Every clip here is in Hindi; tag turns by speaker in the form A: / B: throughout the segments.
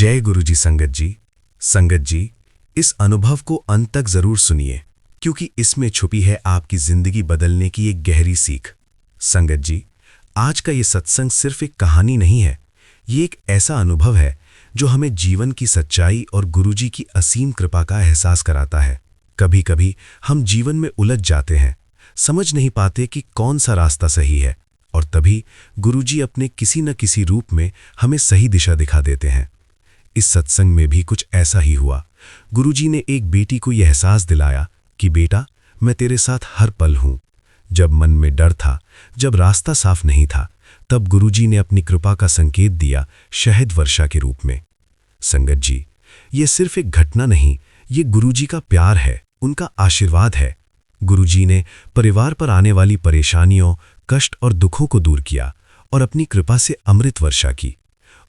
A: जय गुरुजी। संगत जी, इस अनुभव को अंत तक जरूर सुनिए, क्योंकि इसमें छुपी है आपकी जिंदगी बदलने की एक गहरी सीख। संगत जी, आज का ये सत्संग सिर्फ एक कहानी नहीं है, ये एक ऐसा अनुभव है जो हमें जीवन की सच्चाई और गुरुजी की असीम कृपा का एहसास कराता है। कभी कभी हम जीवन में उलझ जाते हैं, समझ नहीं पाते कि कौन सा रास्ता सही है, और तभी गुरुजी अपने किसी न किसी रूप में हमें सही दिशा दिखा देते हैं। इस सत्संग में भी कुछ ऐसा ही हुआ। गुरुजी ने एक बेटी को यह एहसास दिलाया कि बेटा, मैं तेरे साथ हर पल हूं। जब मन में डर था, जब रास्ता साफ नहीं था, तब गुरुजी ने अपनी कृपा का संकेत दिया, शहद वर्षा के रूप में। संगत जी, ये सिर्फ एक घटना नहीं, ये गुरुजी का प्यार है, उनका आशीर्वाद है। गुरुजी ने परिवार पर आने वाली परेशानियों, कष्ट और दुखों को दूर किया और अपनी कृपा से अमृत वर्षा की।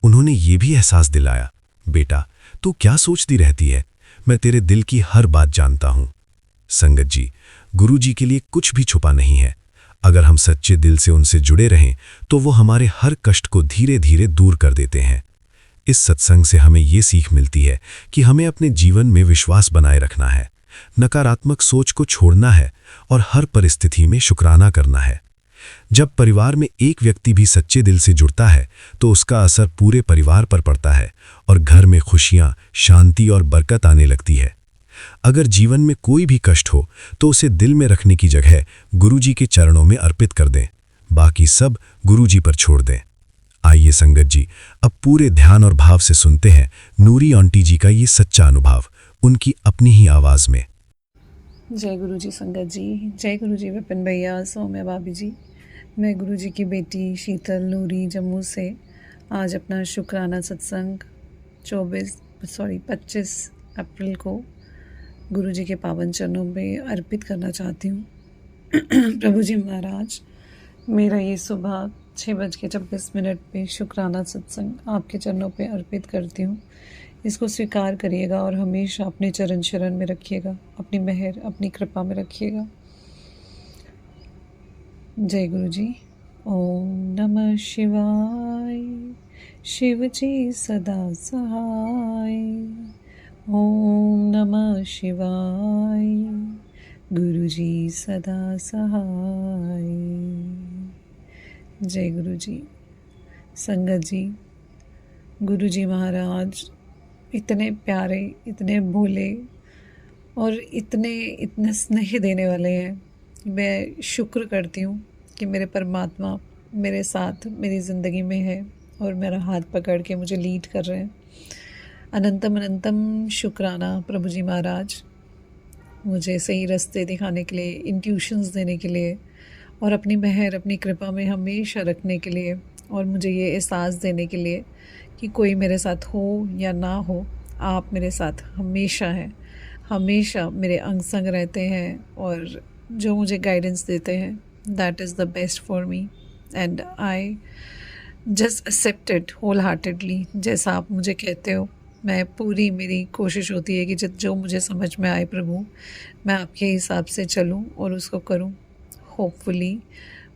A: उन्होंने ये भी एहसास दिलाया, बेटा, तू क्या सोचती रहती है, मैं तेरे दिल की हर बात जानता हूं। संगत जी, गुरुजी के लिए कुछ भी छुपा नहीं है। अगर हम सच्चे दिल से उनसे जुड़े रहें तो वो हमारे हर कष्ट को धीरे धीरे दूर कर देते हैं। इस सत्संग से हमें ये सीख मिलती है कि हमें अपने जीवन में विश्वास बनाए रखना है, नकारात्मक सोच को छोड़ना है और हर परिस्थिति में शुक्राना करना है। जब परिवार में एक व्यक्ति भी सच्चे दिल से जुड़ता है तो उसका असर पूरे परिवार पर पड़ता है और घर में खुशियां, शांति और बरकत आने लगती है। अगर जीवन में कोई भी कष्ट हो तो उसे दिल में रखने की जगह गुरुजी के चरणों में अर्पित कर दें, बाकी सब गुरुजी पर छोड़ दें। आइए संगत जी, अब पूरे ध्यान और भाव से सुनते हैं नूरी आंटी जी का ये सच्चा अनुभव, उनकी अपनी ही आवाज में।
B: जय गुरुजी संगत जी, जय गुरुजी विपिन भैया, सौम्या भाभी जी। मैं गुरुजी की बेटी शीतल नूरी जम्मू से आज अपना शुक्राना सत्संग 25 अप्रैल को गुरुजी के पावन चरणों में अर्पित करना चाहती हूँ। प्रभु जी महाराज, मेरा ये सुबह 6:26 पे शुक्राना सत्संग आपके चरणों पे अर्पित करती हूँ। इसको स्वीकार करिएगा और हमेशा अपने चरण शरण में रखिएगा, अपनी मेहर, अपनी कृपा में रखिएगा। जय गुरुजी। ओम नमः शिवाय, शिव जी सदा सहाय। ओम नमः शिवाय, गुरुजी सदा सहाय। जय गुरुजी। संगत जी, गुरुजी महाराज इतने प्यारे, इतने भोले और इतने स्नेह देने वाले हैं। मैं शुक्र करती हूँ कि मेरे परमात्मा मेरे साथ मेरी ज़िंदगी में है और मेरा हाथ पकड़ के मुझे लीड कर रहे हैं। अनंतम अनंतम शुक्राना प्रभु जी महाराज, मुझे सही रास्ते दिखाने के लिए, इंट्यूशंस देने के लिए और अपनी मेहर, अपनी कृपा में हमेशा रखने के लिए, और मुझे ये एहसास देने के लिए कि कोई मेरे साथ हो या ना हो, आप मेरे साथ हमेशा हैं, हमेशा मेरे अंग संग रहते हैं और जो मुझे गाइडेंस देते हैं, that is the best for me and I just accept it wholeheartedly. जैसा आप मुझे कहते हो, मैं पूरी, मेरी कोशिश होती है कि जो मुझे समझ में आए प्रभु, मैं आपके हिसाब से चलूं और उसको करूं। होपफुली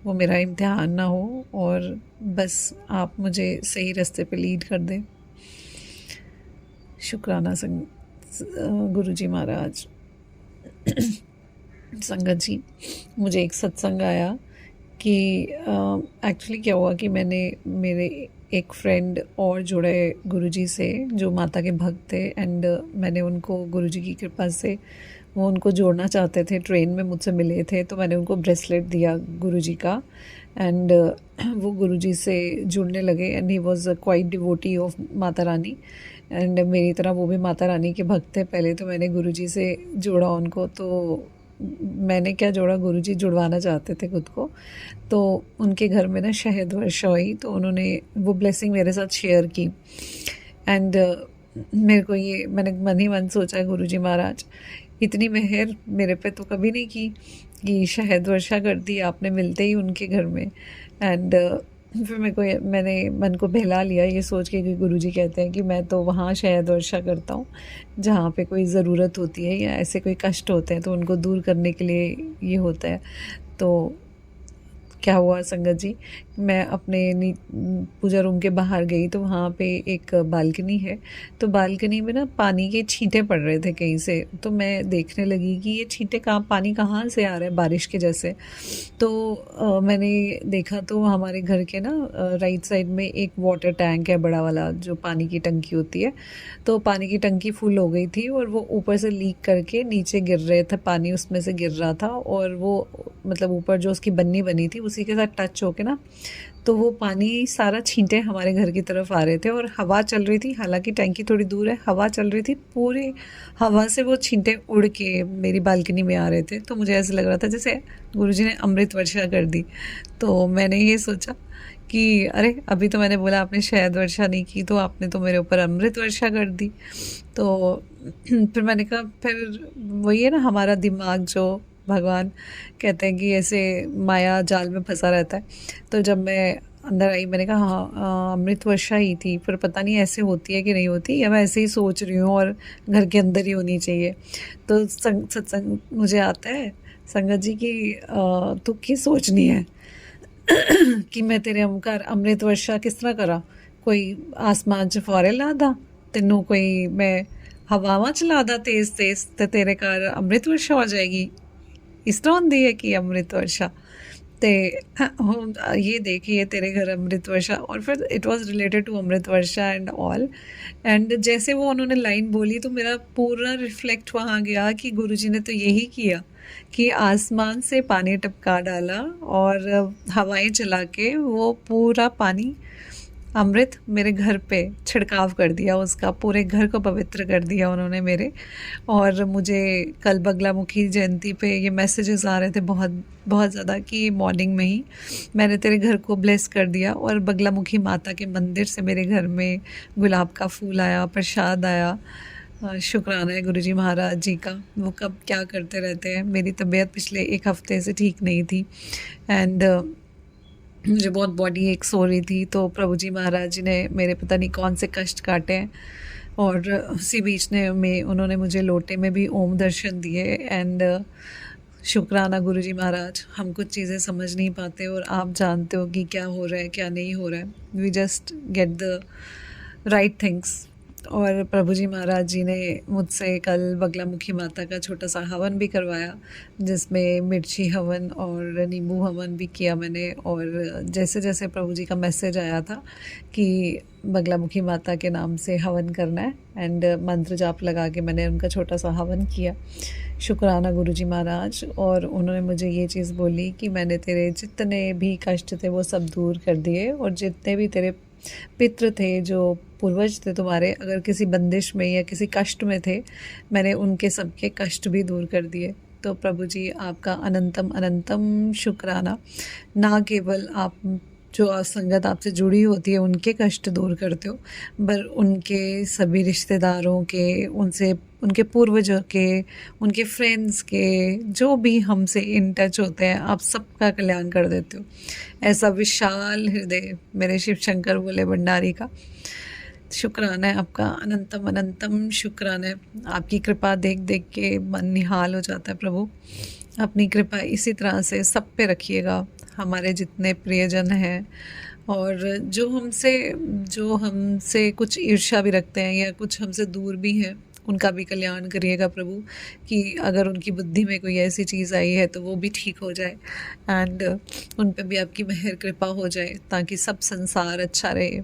B: वो मेरा इम्तिहान ना हो और बस आप मुझे सही रास्ते पे लीड कर दें। शुक्राना गुरुजी महाराज। संगत जी, मुझे एक सत्संग आया कि एक्चुअली क्या हुआ कि मेरे एक फ्रेंड और जुड़े गुरुजी से जो माता के भक्त थे, एंड मैंने उनको गुरुजी की कृपा से वो उनको जोड़ना चाहते थे। ट्रेन में मुझसे मिले थे तो मैंने उनको ब्रेसलेट दिया गुरुजी का, एंड वो गुरुजी से जुड़ने लगे and he was quite devotee of Mata Rani, and मेरी तरह वो भी माता रानी के भक्त थे। पहले तो मैंने गुरुजी से जोड़ा उनको, तो मैंने क्या जोड़ा, गुरुजी जुड़वाना चाहते थे खुद को। तो उनके घर में ना शहद वर्षा हुई, तो उन्होंने वो ब्लेसिंग मेरे साथ शेयर की। एंड मेरे को ये, मैंने मन ही मन सोचा, गुरुजी महाराज इतनी मेहर मेरे पे तो कभी नहीं की कि शहद वर्षा कर दी आपने मिलते ही उनके घर में। एंड फिर मैंने मन को बहला लिया ये सोच के कि गुरुजी कहते हैं कि मैं तो वहाँ शहद वर्षा करता हूँ जहाँ पे कोई ज़रूरत होती है या ऐसे कोई कष्ट होते हैं तो उनको दूर करने के लिए ये होता है। तो क्या हुआ संगत जी, मैं अपने पूजा रूम के बाहर गई तो वहाँ पे एक बालकनी है। तो बालकनी में ना पानी के छींटे पड़ रहे थे कहीं से, तो मैं देखने लगी कि ये छींटे पानी कहाँ से आ रहा है बारिश के जैसे। तो मैंने देखा तो हमारे घर के ना राइट साइड में एक वाटर टैंक है बड़ा वाला, जो पानी की टंकी होती है। तो पानी की टंकी फुल हो गई थी और वो ऊपर से लीक करके नीचे गिर रहे थे, पानी उसमें से गिर रहा था। और वो मतलब ऊपर जो उसकी बन्नी बनी थी उसी के साथ टच होके ना, तो वो पानी सारा छींटे हमारे घर की तरफ आ रहे थे। और हवा चल रही थी, हालांकि टैंकी थोड़ी दूर है, हवा चल रही थी, पूरे हवा से वो छींटे उड़ के मेरी बालकनी में आ रहे थे। तो मुझे ऐसा लग रहा था जैसे गुरुजी ने अमृत वर्षा कर दी। तो मैंने ये सोचा कि अरे अभी तो मैंने बोला आपने शहद वर्षा नहीं की, तो आपने तो मेरे ऊपर अमृत वर्षा कर दी। तो फिर मैंने कहा, फिर वही है ना हमारा दिमाग, जो भगवान कहते हैं कि ऐसे माया जाल में फंसा रहता है। तो जब मैं अंदर आई मैंने कहा हाँ अमृत वर्षा ही थी, पर पता नहीं ऐसे होती है कि नहीं होती, या मैं ऐसे ही सोच रही हूँ और घर के अंदर ही होनी चाहिए। तो सत्संग मुझे आता है संगत जी की तू की सोचनी है कि मैं तेरे अमकार अमृत वर्षा किस तरह करा, कोई आसमान च फौरे ला दा तेनों, कोई मैं हवावां च ला दा तेज तेज ते तेरे घर अमृत वर्षा हो जाएगी। इस तरह होंदी है कि अमृत वर्षा ते ਹੁਣ ये देखिए तेरे घर अमृत वर्षा। और फिर it was related to Amrit Varsha and all. And जैसे वो उन्होंने लाइन बोली तो मेरा पूरा रिफ्लेक्ट वहाँ गया कि गुरुजी ने तो यही किया कि आसमान से पानी टपका डाला और हवाएं चला के वो पूरा पानी अमृत मेरे घर पे छिड़काव कर दिया, उसका पूरे घर को पवित्र कर दिया उन्होंने मेरे। और मुझे कल बगलामुखी जयंती पे ये मैसेजेस आ रहे थे बहुत बहुत ज़्यादा कि मॉर्निंग में ही मैंने तेरे घर को ब्लेस कर दिया। और बगलामुखी माता के मंदिर से मेरे घर में गुलाब का फूल आया, प्रसाद आया। शुक्राना है गुरुजी महाराज जी का, वो कब क्या करते रहते हैं। मेरी तबीयत पिछले एक हफ्ते से ठीक नहीं थी एंड मुझे बहुत बॉडी एक सो रही थी। तो प्रभु जी महाराज जी ने मेरे पता नहीं कौन से कष्ट काटे हैं, और उसी बीच में उन्होंने मुझे लोटे में भी ओम दर्शन दिए। एंड शुक्राना गुरु जी महाराज, हम कुछ चीज़ें समझ नहीं पाते और आप जानते हो कि क्या हो रहा है क्या नहीं हो रहा है। We just get the right things. और प्रभु जी महाराज जी ने मुझसे कल बगलामुखी माता का छोटा सा हवन भी करवाया, जिसमें मिर्ची हवन और नींबू हवन भी किया मैंने। और जैसे जैसे प्रभु जी का मैसेज आया था कि बगलामुखी माता के नाम से हवन करना है एंड मंत्र जाप लगा के मैंने उनका छोटा सा हवन किया। शुक्राना गुरु जी महाराज। और उन्होंने मुझे ये चीज़ बोली कि मैंने तेरे जितने भी कष्ट थे वो सब दूर कर दिए, और जितने भी तेरे पितृ थे, जो पूर्वज थे तुम्हारे, अगर किसी बंदिश में या किसी कष्ट में थे, मैंने उनके सबके कष्ट भी दूर कर दिए। तो प्रभु जी आपका अनंतम अनंतम शुक्राना। ना केवल आप जो संगत आपसे जुड़ी होती है उनके कष्ट दूर करते हो, पर उनके सभी रिश्तेदारों के, उनसे उनके पूर्वजों के, उनके फ्रेंड्स के, जो भी हमसे इन टच होते हैं, आप सबका कल्याण कर देते हो। ऐसा विशाल हृदय मेरे शिव शंकर बोले भंडारी का। शुक्राना है आपका, अनंतम अनंतम शुक्राना है। आपकी कृपा देख देख के मन निहाल हो जाता है प्रभु। अपनी कृपा इसी तरह से सब पे रखिएगा, हमारे जितने प्रियजन हैं और जो हमसे कुछ ईर्ष्या भी रखते हैं या कुछ हमसे दूर भी हैं, उनका भी कल्याण करिएगा प्रभु। कि अगर उनकी बुद्धि में कोई ऐसी चीज़ आई है तो वो भी ठीक हो जाए एंड उन पे भी आपकी मेहर कृपा हो जाए, ताकि सब संसार अच्छा रहे।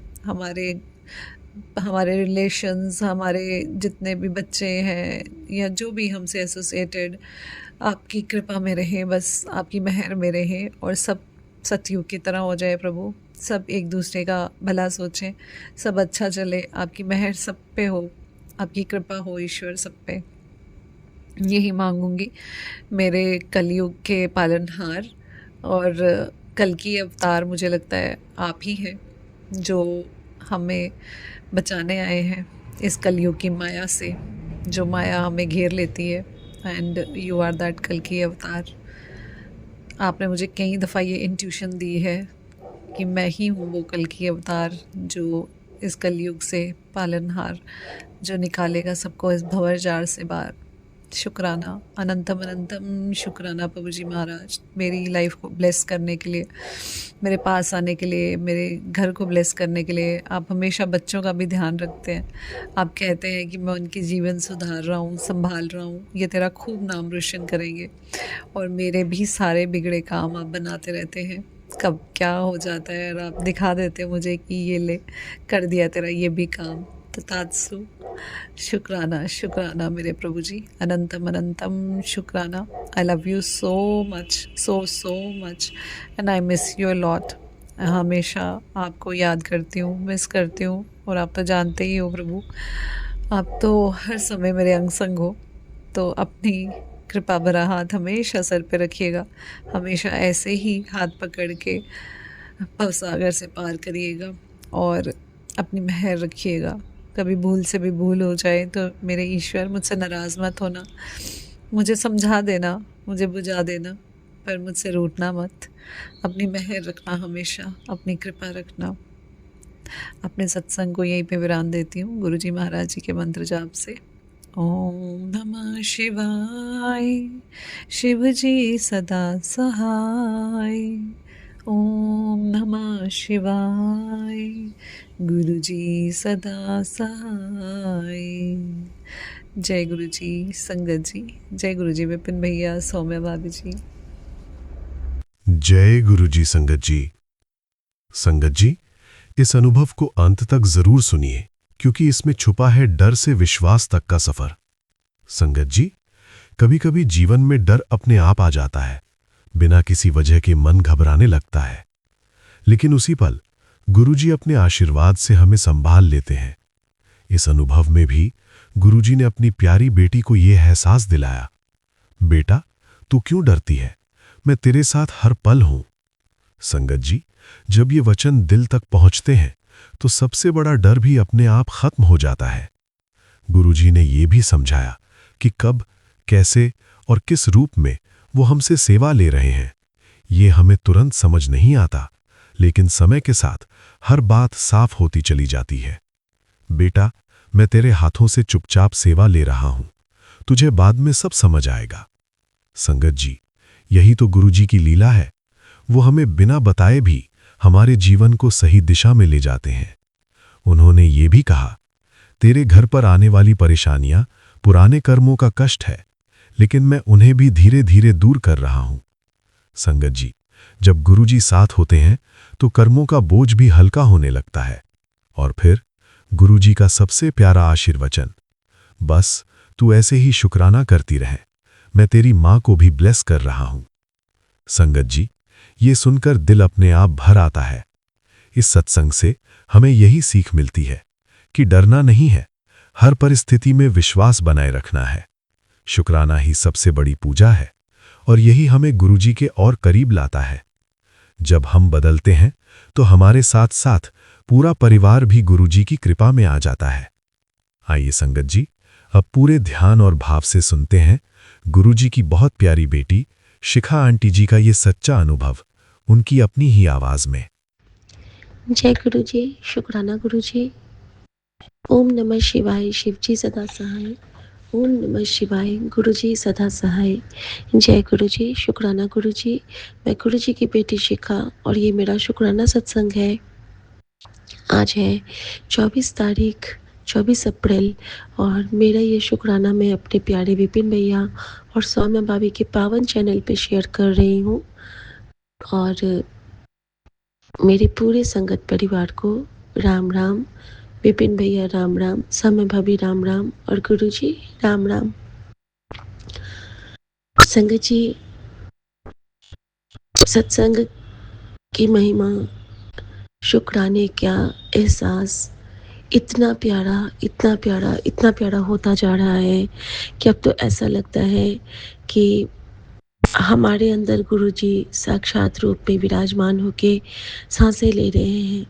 B: हमारे रिलेशंस, हमारे जितने भी बच्चे हैं या जो भी हमसे एसोसिएटेड, आपकी कृपा में रहे, बस आपकी मेहर में रहे और सब सतयुग की तरह हो जाए प्रभु। सब एक दूसरे का भला सोचें, सब अच्छा चले, आपकी मेहर सब पे हो, आपकी कृपा हो ईश्वर सब पे। यही मांगूंगी मेरे कलयुग के पालनहार। और कल की अवतार मुझे लगता है आप ही हैं, जो हमें बचाने आए हैं इस कलयुग की माया से, जो माया हमें घेर लेती है। एंड यू आर दैट कल की अवतार। आपने मुझे कई दफ़ा ये इंट्यूशन दी है कि मैं ही हूँ वो कल की अवतार, जो इस कलयुग से पालनहार, जो निकालेगा सबको इस भंवर जाल से बाहर। शुक्राना, अनंतम अनंतम शुक्राना प्रभु जी महाराज, मेरी लाइफ को ब्लेस करने के लिए, मेरे पास आने के लिए, मेरे घर को ब्लेस करने के लिए। आप हमेशा बच्चों का भी ध्यान रखते हैं। आप कहते हैं कि मैं उनकी जीवन सुधार रहा हूँ, संभाल रहा हूँ, ये तेरा खूब नाम रोशन करेंगे। और मेरे भी सारे बिगड़े काम आप बनाते रहते हैं। कब क्या हो जाता है और आप दिखा देते हैं मुझे कि ये ले, कर दिया तेरा ये भी काम। तथास्तु। शुक्राना शुक्राना मेरे प्रभु जी, अनंतम अनंतम शुक्राना। I love you so much, so much, and I miss you a lot. हमेशा आपको याद करती हूँ, मिस करती हूँ, और आप तो जानते ही हो प्रभु, आप तो हर समय मेरे अंग संग हो। तो अपनी कृपा भरा हाथ हमेशा सर पे रखिएगा, हमेशा ऐसे ही हाथ पकड़ के भवसागर से पार करिएगा, और अपनी मेहर रखिएगा। कभी भूल से भी भूल हो जाए तो मेरे ईश्वर मुझसे नाराज़ मत होना, मुझे समझा देना, मुझे बुझा देना, पर मुझसे रूठना मत। अपनी मेहर रखना, हमेशा अपनी कृपा रखना। अपने सत्संग को यहीं पे विराम देती हूँ गुरु जी महाराज जी के मंत्र जाप से। ओम नमः शिवाय, शिव जी सदा सहाय। ओम नमः शिवाय, गुरु जी सदा सहाय। जय गुरु जी, संगत जी, जय गुरु जी विपिन भैया, सौम्या भाभी जी।
A: जय गुरु जी संगत जी। संगत जी, इस अनुभव को अंत तक जरूर सुनिए, क्योंकि इसमें छुपा है डर से विश्वास तक का सफर। संगत जी, कभी कभी जीवन में डर अपने आप आ जाता है, बिना किसी वजह के मन घबराने लगता है। लेकिन उसी पल गुरुजी अपने आशीर्वाद से हमें संभाल लेते हैं। इस अनुभव में भी गुरुजी ने अपनी प्यारी बेटी को यह एहसास दिलाया, बेटा तू क्यों डरती है, मैं तेरे साथ हर पल हूं। संगत जी, जब ये वचन दिल तक पहुंचते हैं तो सबसे बड़ा डर भी अपने आप खत्म हो जाता है। गुरुजी ने यह भी समझाया कि कब, कैसे और किस रूप में वो हमसे सेवा ले रहे हैं। ये हमें तुरंत समझ नहीं आता, लेकिन समय के साथ हर बात साफ होती चली जाती है। बेटा, मैं तेरे हाथों से चुपचाप सेवा ले रहा हूं, तुझे बाद में सब समझ आएगा। संगत जी, यही तो गुरुजी की लीला है। वो हमें बिना बताए भी हमारे जीवन को सही दिशा में ले जाते हैं। उन्होंने ये भी कहा, तेरे घर पर आने वाली परेशानियां पुराने कर्मों का कष्ट है, लेकिन मैं उन्हें भी धीरे धीरे दूर कर रहा हूं। संगत जी, जब गुरुजी साथ होते हैं तो कर्मों का बोझ भी हल्का होने लगता है। और फिर गुरुजी का सबसे प्यारा आशीर्वचन, बस तू ऐसे ही शुक्राना करती रहे, मैं तेरी मां को भी ब्लेस कर रहा हूं। संगत जी, ये सुनकर दिल अपने आप भर आता है। इस सत्संग से हमें यही सीख मिलती है कि डरना नहीं है, हर परिस्थिति में विश्वास बनाए रखना है। शुक्राना ही सबसे बड़ी पूजा है, और यही हमें गुरुजी के और करीब लाता है। जब हम बदलते हैं तो हमारे साथ साथ पूरा परिवार भी गुरुजी की कृपा में आ जाता है। आइए संगत जी, अब पूरे ध्यान और भाव से सुनते हैं गुरुजी की बहुत प्यारी बेटी शिखा आंटी जी का ये सच्चा अनुभव, उनकी अपनी ही आवाज में।
C: जय गुरु जी, शुक्राना गुरु जी। ओम नमः शिवाय, शिव जी सदा सहाय। ओम नमः शिवाय, गुरु जी सदा सहाय। जय गुरु जी, शुक्राना गुरु जी। मैं गुरु जी की बेटी शिखा, और ये मेरा शुक्राना सत्संग है। आज है 24 तारीख, 24 अप्रैल, और मेरा ये शुक्राना मैं अपने प्यारे विपिन भैया और सौम्या भाभी के पावन चैनल पे शेयर कर रही हूँ। और मेरे पूरे संगत परिवार को राम राम। विपिन भैया राम राम, सौम्या भाभी राम राम, और गुरु जी राम राम। संगत जी, सत्संग की महिमा, शुक्राने क्या एहसास इतना प्यारा, इतना प्यारा, इतना प्यारा होता जा रहा है कि अब तो ऐसा लगता है कि हमारे अंदर गुरु जी साक्षात रूप में विराजमान होके सांसें ले रहे हैं।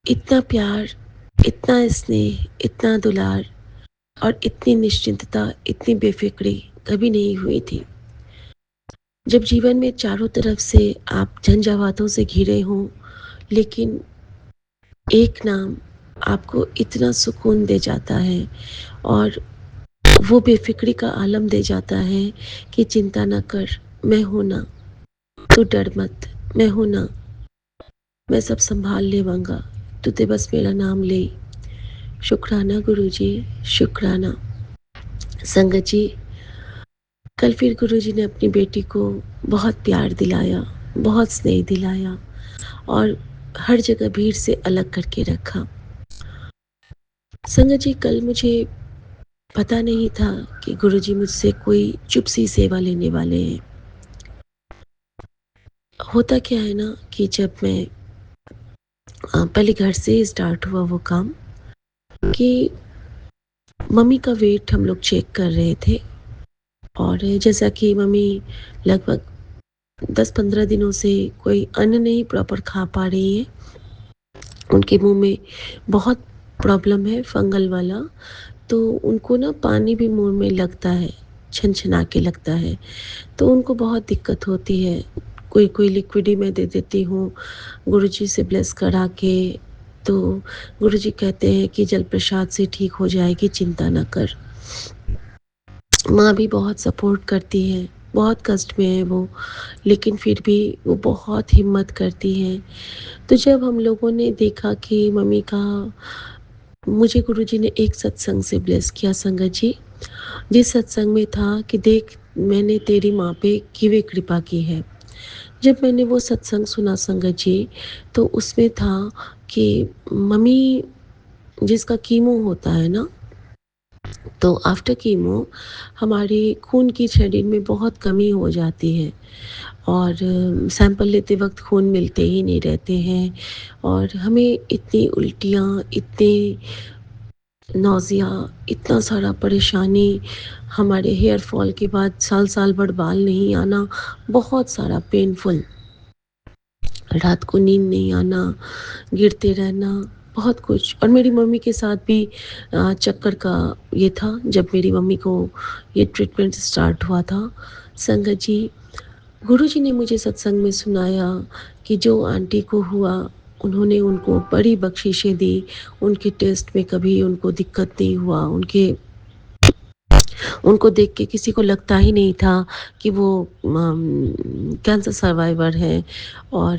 C: इतना प्यार, इतना स्नेह, इतना दुलार और इतनी निश्चिंतता, इतनी बेफिक्री कभी नहीं हुई थी। जब जीवन में चारों तरफ से आप झंझावातों से घिरे हों, लेकिन एक नाम आपको इतना सुकून दे जाता है, और वो बेफ़िक्री का आलम दे जाता है कि चिंता ना कर, मैं हूँ ना, तू डर मत, मैं हूँ ना, मैं सब सँभाल लेवांगा, तू ते बस मेरा नाम ले। शुक्राना गुरुजी, शुक्राना। संगत जी, कल फिर गुरुजी ने अपनी बेटी को बहुत प्यार दिलाया, बहुत स्नेह दिलाया और हर जगह भीड़ से अलग करके रखा। संगत जी, कल मुझे पता नहीं था कि गुरुजी मुझसे कोई चुप सी सेवा लेने वाले हैं। होता क्या है ना कि जब मैं पहले घर से ही स्टार्ट हुआ वो काम कि मम्मी का वेट हम लोग चेक कर रहे थे और जैसा कि मम्मी लगभग 10-15 दिनों से कोई अन्न नहीं प्रॉपर खा पा रही है। उनके मुँह में बहुत प्रॉब्लम है फंगल वाला, तो उनको ना पानी भी मुँह में लगता है, छनछना के लगता है, तो उनको बहुत दिक्कत होती है। कोई-कोई लिक्विड ही मैं दे देती हूँ गुरुजी से ब्लेस करा के, तो गुरुजी कहते हैं कि जल प्रसाद से ठीक हो जाएगी, चिंता ना कर। माँ भी बहुत सपोर्ट करती हैं, बहुत कष्ट में है वो, लेकिन फिर भी वो बहुत हिम्मत करती हैं। तो जब हम लोगों ने देखा कि मम्मी का मुझे गुरुजी ने एक सत्संग से ब्लेस किया संगत जी, जिस सत्संग में था कि देख मैंने तेरी माँ पे किਵੇਂ कृपा की है। जब मैंने वो सत्संग सुना संगत जी, तो उसमें था कि मम्मी जिसका कीमो होता है ना, तो आफ्टर कीमो हमारे खून की शरीर में बहुत कमी हो जाती है और सैंपल लेते वक़्त खून मिलते ही नहीं रहते हैं और हमें इतनी उल्टियाँ, इतनी नौज़िया, इतना सारा परेशानी, हमारे हेयर फॉल के बाद साल-साल भर बाल नहीं आना, बहुत सारा पेनफुल, रात को नींद नहीं आना, गिरते रहना, बहुत कुछ। और मेरी मम्मी के साथ भी चक्कर का ये था जब मेरी मम्मी को ये ट्रीटमेंट स्टार्ट हुआ था। संगत जी, गुरुजी ने मुझे सत्संग में सुनाया कि जो आंटी को हुआ, उन्होंने उनको बड़ी बख्शिशें दी, उनके टेस्ट में कभी उनको दिक्कत नहीं हुआ, उनको देख के किसी को लगता ही नहीं था कि वो कैंसर सर्वाइवर हैं और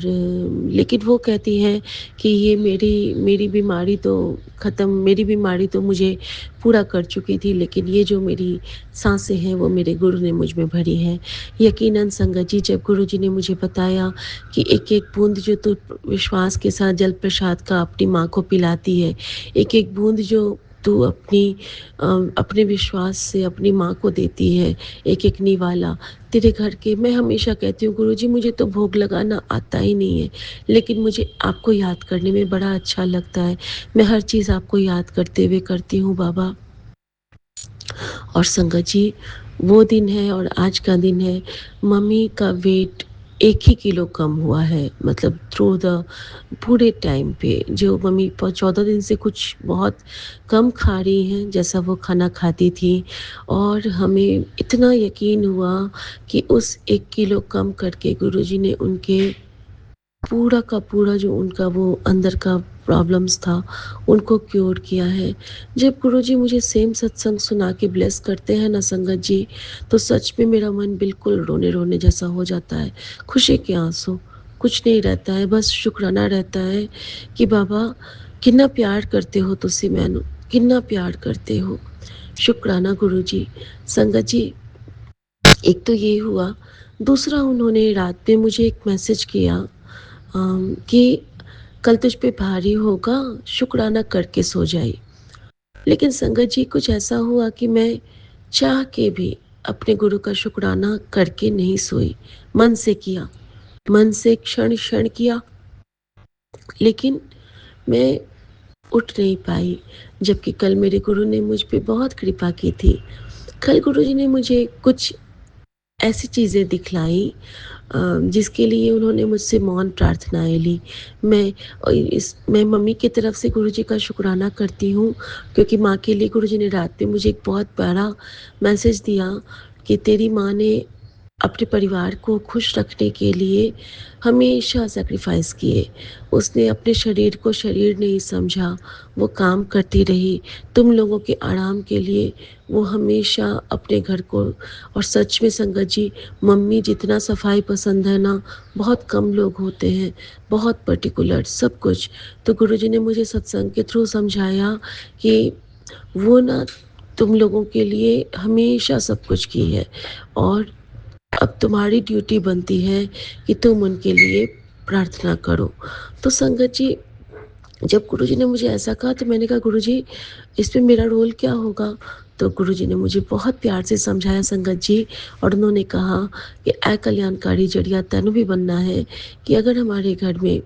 C: लेकिन वो कहती हैं कि ये मेरी बीमारी तो ख़त्म, मेरी बीमारी तो मुझे पूरा कर चुकी थी, लेकिन ये जो मेरी साँसें हैं वो मेरे गुरु ने मुझ में भरी हैं। यकीनन संगत जी, जब गुरुजी ने मुझे बताया कि एक-एक बूँद जो तू विश्वास के साथ जल प्रसाद का अपनी माँ को पिलाती है, एक-एक बूँद जो तू अपने विश्वास से अपनी माँ को देती है, एक-एक निवाला तेरे घर के। मैं हमेशा कहती हूँ गुरुजी मुझे तो भोग लगाना आता ही नहीं है, लेकिन मुझे आपको याद करने में बड़ा अच्छा लगता है। मैं हर चीज़ आपको याद करते हुए करती हूँ बाबा। और संगत जी, वो दिन है और आज का दिन है, मम्मी का वेट 1 ही किलो कम हुआ है, मतलब थ्रू द पूरे टाइम पे जो मम्मी 14 दिन से कुछ बहुत कम खा रही हैं, जैसा वो खाना खाती थी और हमें इतना यकीन हुआ कि उस 1 किलो कम करके गुरुजी ने उनके पूरा का पूरा जो उनका वो अंदर का प्रॉब्लम्स था, उनको क्योर किया है। जब गुरुजी मुझे सेम सत्संग सुना के ब्लेस करते हैं ना संगत जी, तो सच में मेरा मन बिल्कुल रोने-रोने जैसा हो जाता है। खुशी के आँसू, कुछ नहीं रहता है, बस शुकराना रहता है कि बाबा कितना प्यार करते हो तुसी मैनू, कितना प्यार करते हो। शुकराना गुरुजी। संगत जी, एक तो ये हुआ, दूसरा उन्होंने रात में मुझे एक मैसेज किया कि कल तुझ पे भारी होगा, शुक्राना करके सो जाइए। लेकिन संगत जी, कुछ ऐसा हुआ कि मैं चाह के भी अपने गुरु का शुक्राना करके नहीं सोई। मन से किया, मन से क्षण-क्षण किया, लेकिन मैं उठ नहीं पाई, जबकि कल मेरे गुरु ने मुझ पे बहुत कृपा की थी। कल गुरुजी ने मुझे कुछ ऐसी चीज़ें दिखलाई जिसके लिए उन्होंने मुझसे मौन प्रार्थनाएँ ली। मैं मम्मी की तरफ से गुरुजी का शुक्राना करती हूँ, क्योंकि माँ के लिए गुरुजी ने रात में मुझे एक बहुत बड़ा मैसेज दिया कि तेरी माँ ने अपने परिवार को खुश रखने के लिए हमेशा सैक्रिफाइस किए। उसने अपने शरीर को शरीर नहीं समझा, वो काम करती रही तुम लोगों के आराम के लिए। वो हमेशा अपने घर को, और सच में संगत जी, मम्मी जितना सफाई पसंद है ना, बहुत कम लोग होते हैं, बहुत पर्टिकुलर सब कुछ। तो गुरुजी ने मुझे सत्संग के थ्रू समझाया कि वो ना तुम लोगों के लिए हमेशा सब कुछ की है, और अब तुम्हारी ड्यूटी बनती है कि तुम उनके लिए प्रार्थना करो। तो संगत जी, जब गुरुजी ने मुझे ऐसा कहा तो मैंने कहा, गुरुजी इसमें मेरा रोल क्या होगा? तो गुरुजी ने मुझे बहुत प्यार से समझाया संगत जी, और उन्होंने कहा कि अकल्याणकारी जड़िया तनु भी बनना है, कि अगर हमारे घर में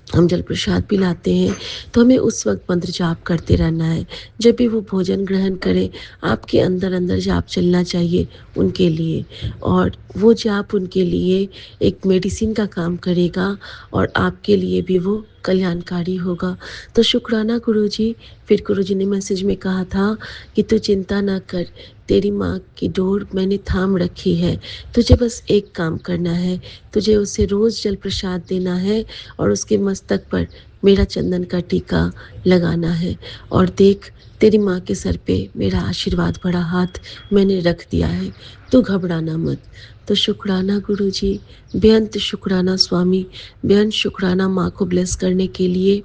C: हम जल प्रसाद भी लाते हैं तो हमें उस वक्त मंत्र जाप करते रहना है। जब भी वो भोजन ग्रहण करें, आपके अंदर अंदर जाप चलना चाहिए उनके लिए, और वो जाप उनके लिए एक मेडिसिन का काम करेगा, और आपके लिए भी वो कल्याणकारी होगा। तो शुक्राना गुरुजी। फिर गुरुजी ने मैसेज में कहा था कि तू चिंता ना कर, तेरी माँ की डोर मैंने थाम रखी है, तुझे बस एक काम करना है, तुझे उसे रोज़ जल प्रसाद देना है और उसके मस्तक पर मेरा चंदन का टीका लगाना है। और देख, तेरी माँ के सर पे मेरा आशीर्वाद भरा हाथ मैंने रख दिया है, तू घबराना मत। तो शुक्राना गुरुजी, बेअंत शुक्राना स्वामी, बेअंत शुक्राना माँ को ब्लेस करने के लिए।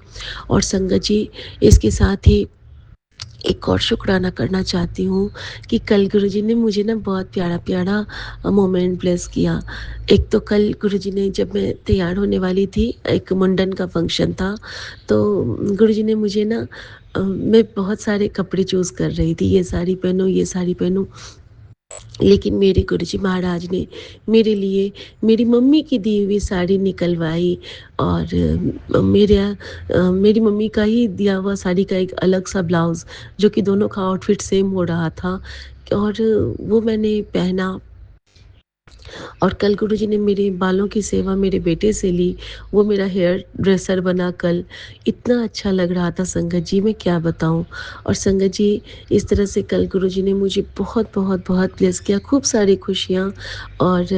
C: और संगत जी, इसके साथ ही एक और शुक्राना करना चाहती हूँ कि कल गुरुजी ने मुझे ना बहुत प्यारा मोमेंट ब्लेस किया। एक तो कल गुरुजी ने, जब मैं तैयार होने वाली थी, एक मुंडन का फंक्शन था, तो गुरुजी ने मुझे ना मैं बहुत सारे कपड़े चूज़ कर रही थी, ये साड़ी पहनूँ, ये साड़ी पहनूँ, लेकिन मेरे गुरुजी महाराज ने मेरे लिए मेरी मम्मी की दी हुई साड़ी निकलवाई, और मेरी मम्मी का ही दिया हुआ साड़ी का एक अलग सा ब्लाउज़, जो कि दोनों का आउटफिट सेम हो रहा था, और वो मैंने पहना। और कल गुरुजी ने मेरे बालों की सेवा मेरे बेटे से ली, वो मेरा हेयर ड्रेसर बना कल। इतना अच्छा लग रहा था संगत जी, मैं क्या बताऊँ। और संगत जी, इस तरह से कल गुरुजी ने मुझे बहुत बहुत बहुत ब्लेस किया, खूब सारी खुशियाँ, और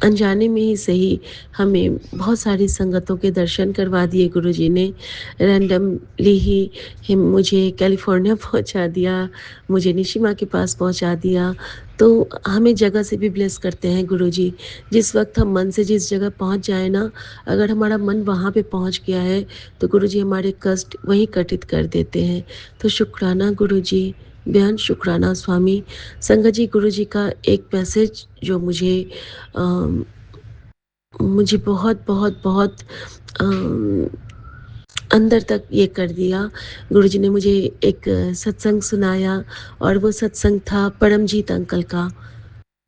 C: अनजाने में ही सही हमें बहुत सारी संगतों के दर्शन करवा दिए गुरुजी ने। रैंडमली ही मुझे कैलिफ़ोर्निया पहुँचा दिया, मुझे निशिमा के पास पहुँचा दिया। तो हमें जगह से भी ब्लेस करते हैं गुरुजी। जिस वक़्त हम मन से जिस जगह पहुँच जाएँ ना, अगर हमारा मन वहाँ पे पहुँच गया है, तो गुरुजी हमारे कष्ट वहीं कटित कर देते हैं। तो शुक्राना गुरुजी, बेअंत शुक्राना स्वामी। संगत जी, गुरुजी का एक मैसेज जो मुझे बहुत बहुत बहुत अम, अंदर तक ये कर दिया। गुरुजी ने मुझे एक सत्संग सुनाया, और वो सत्संग था परमजीत अंकल का।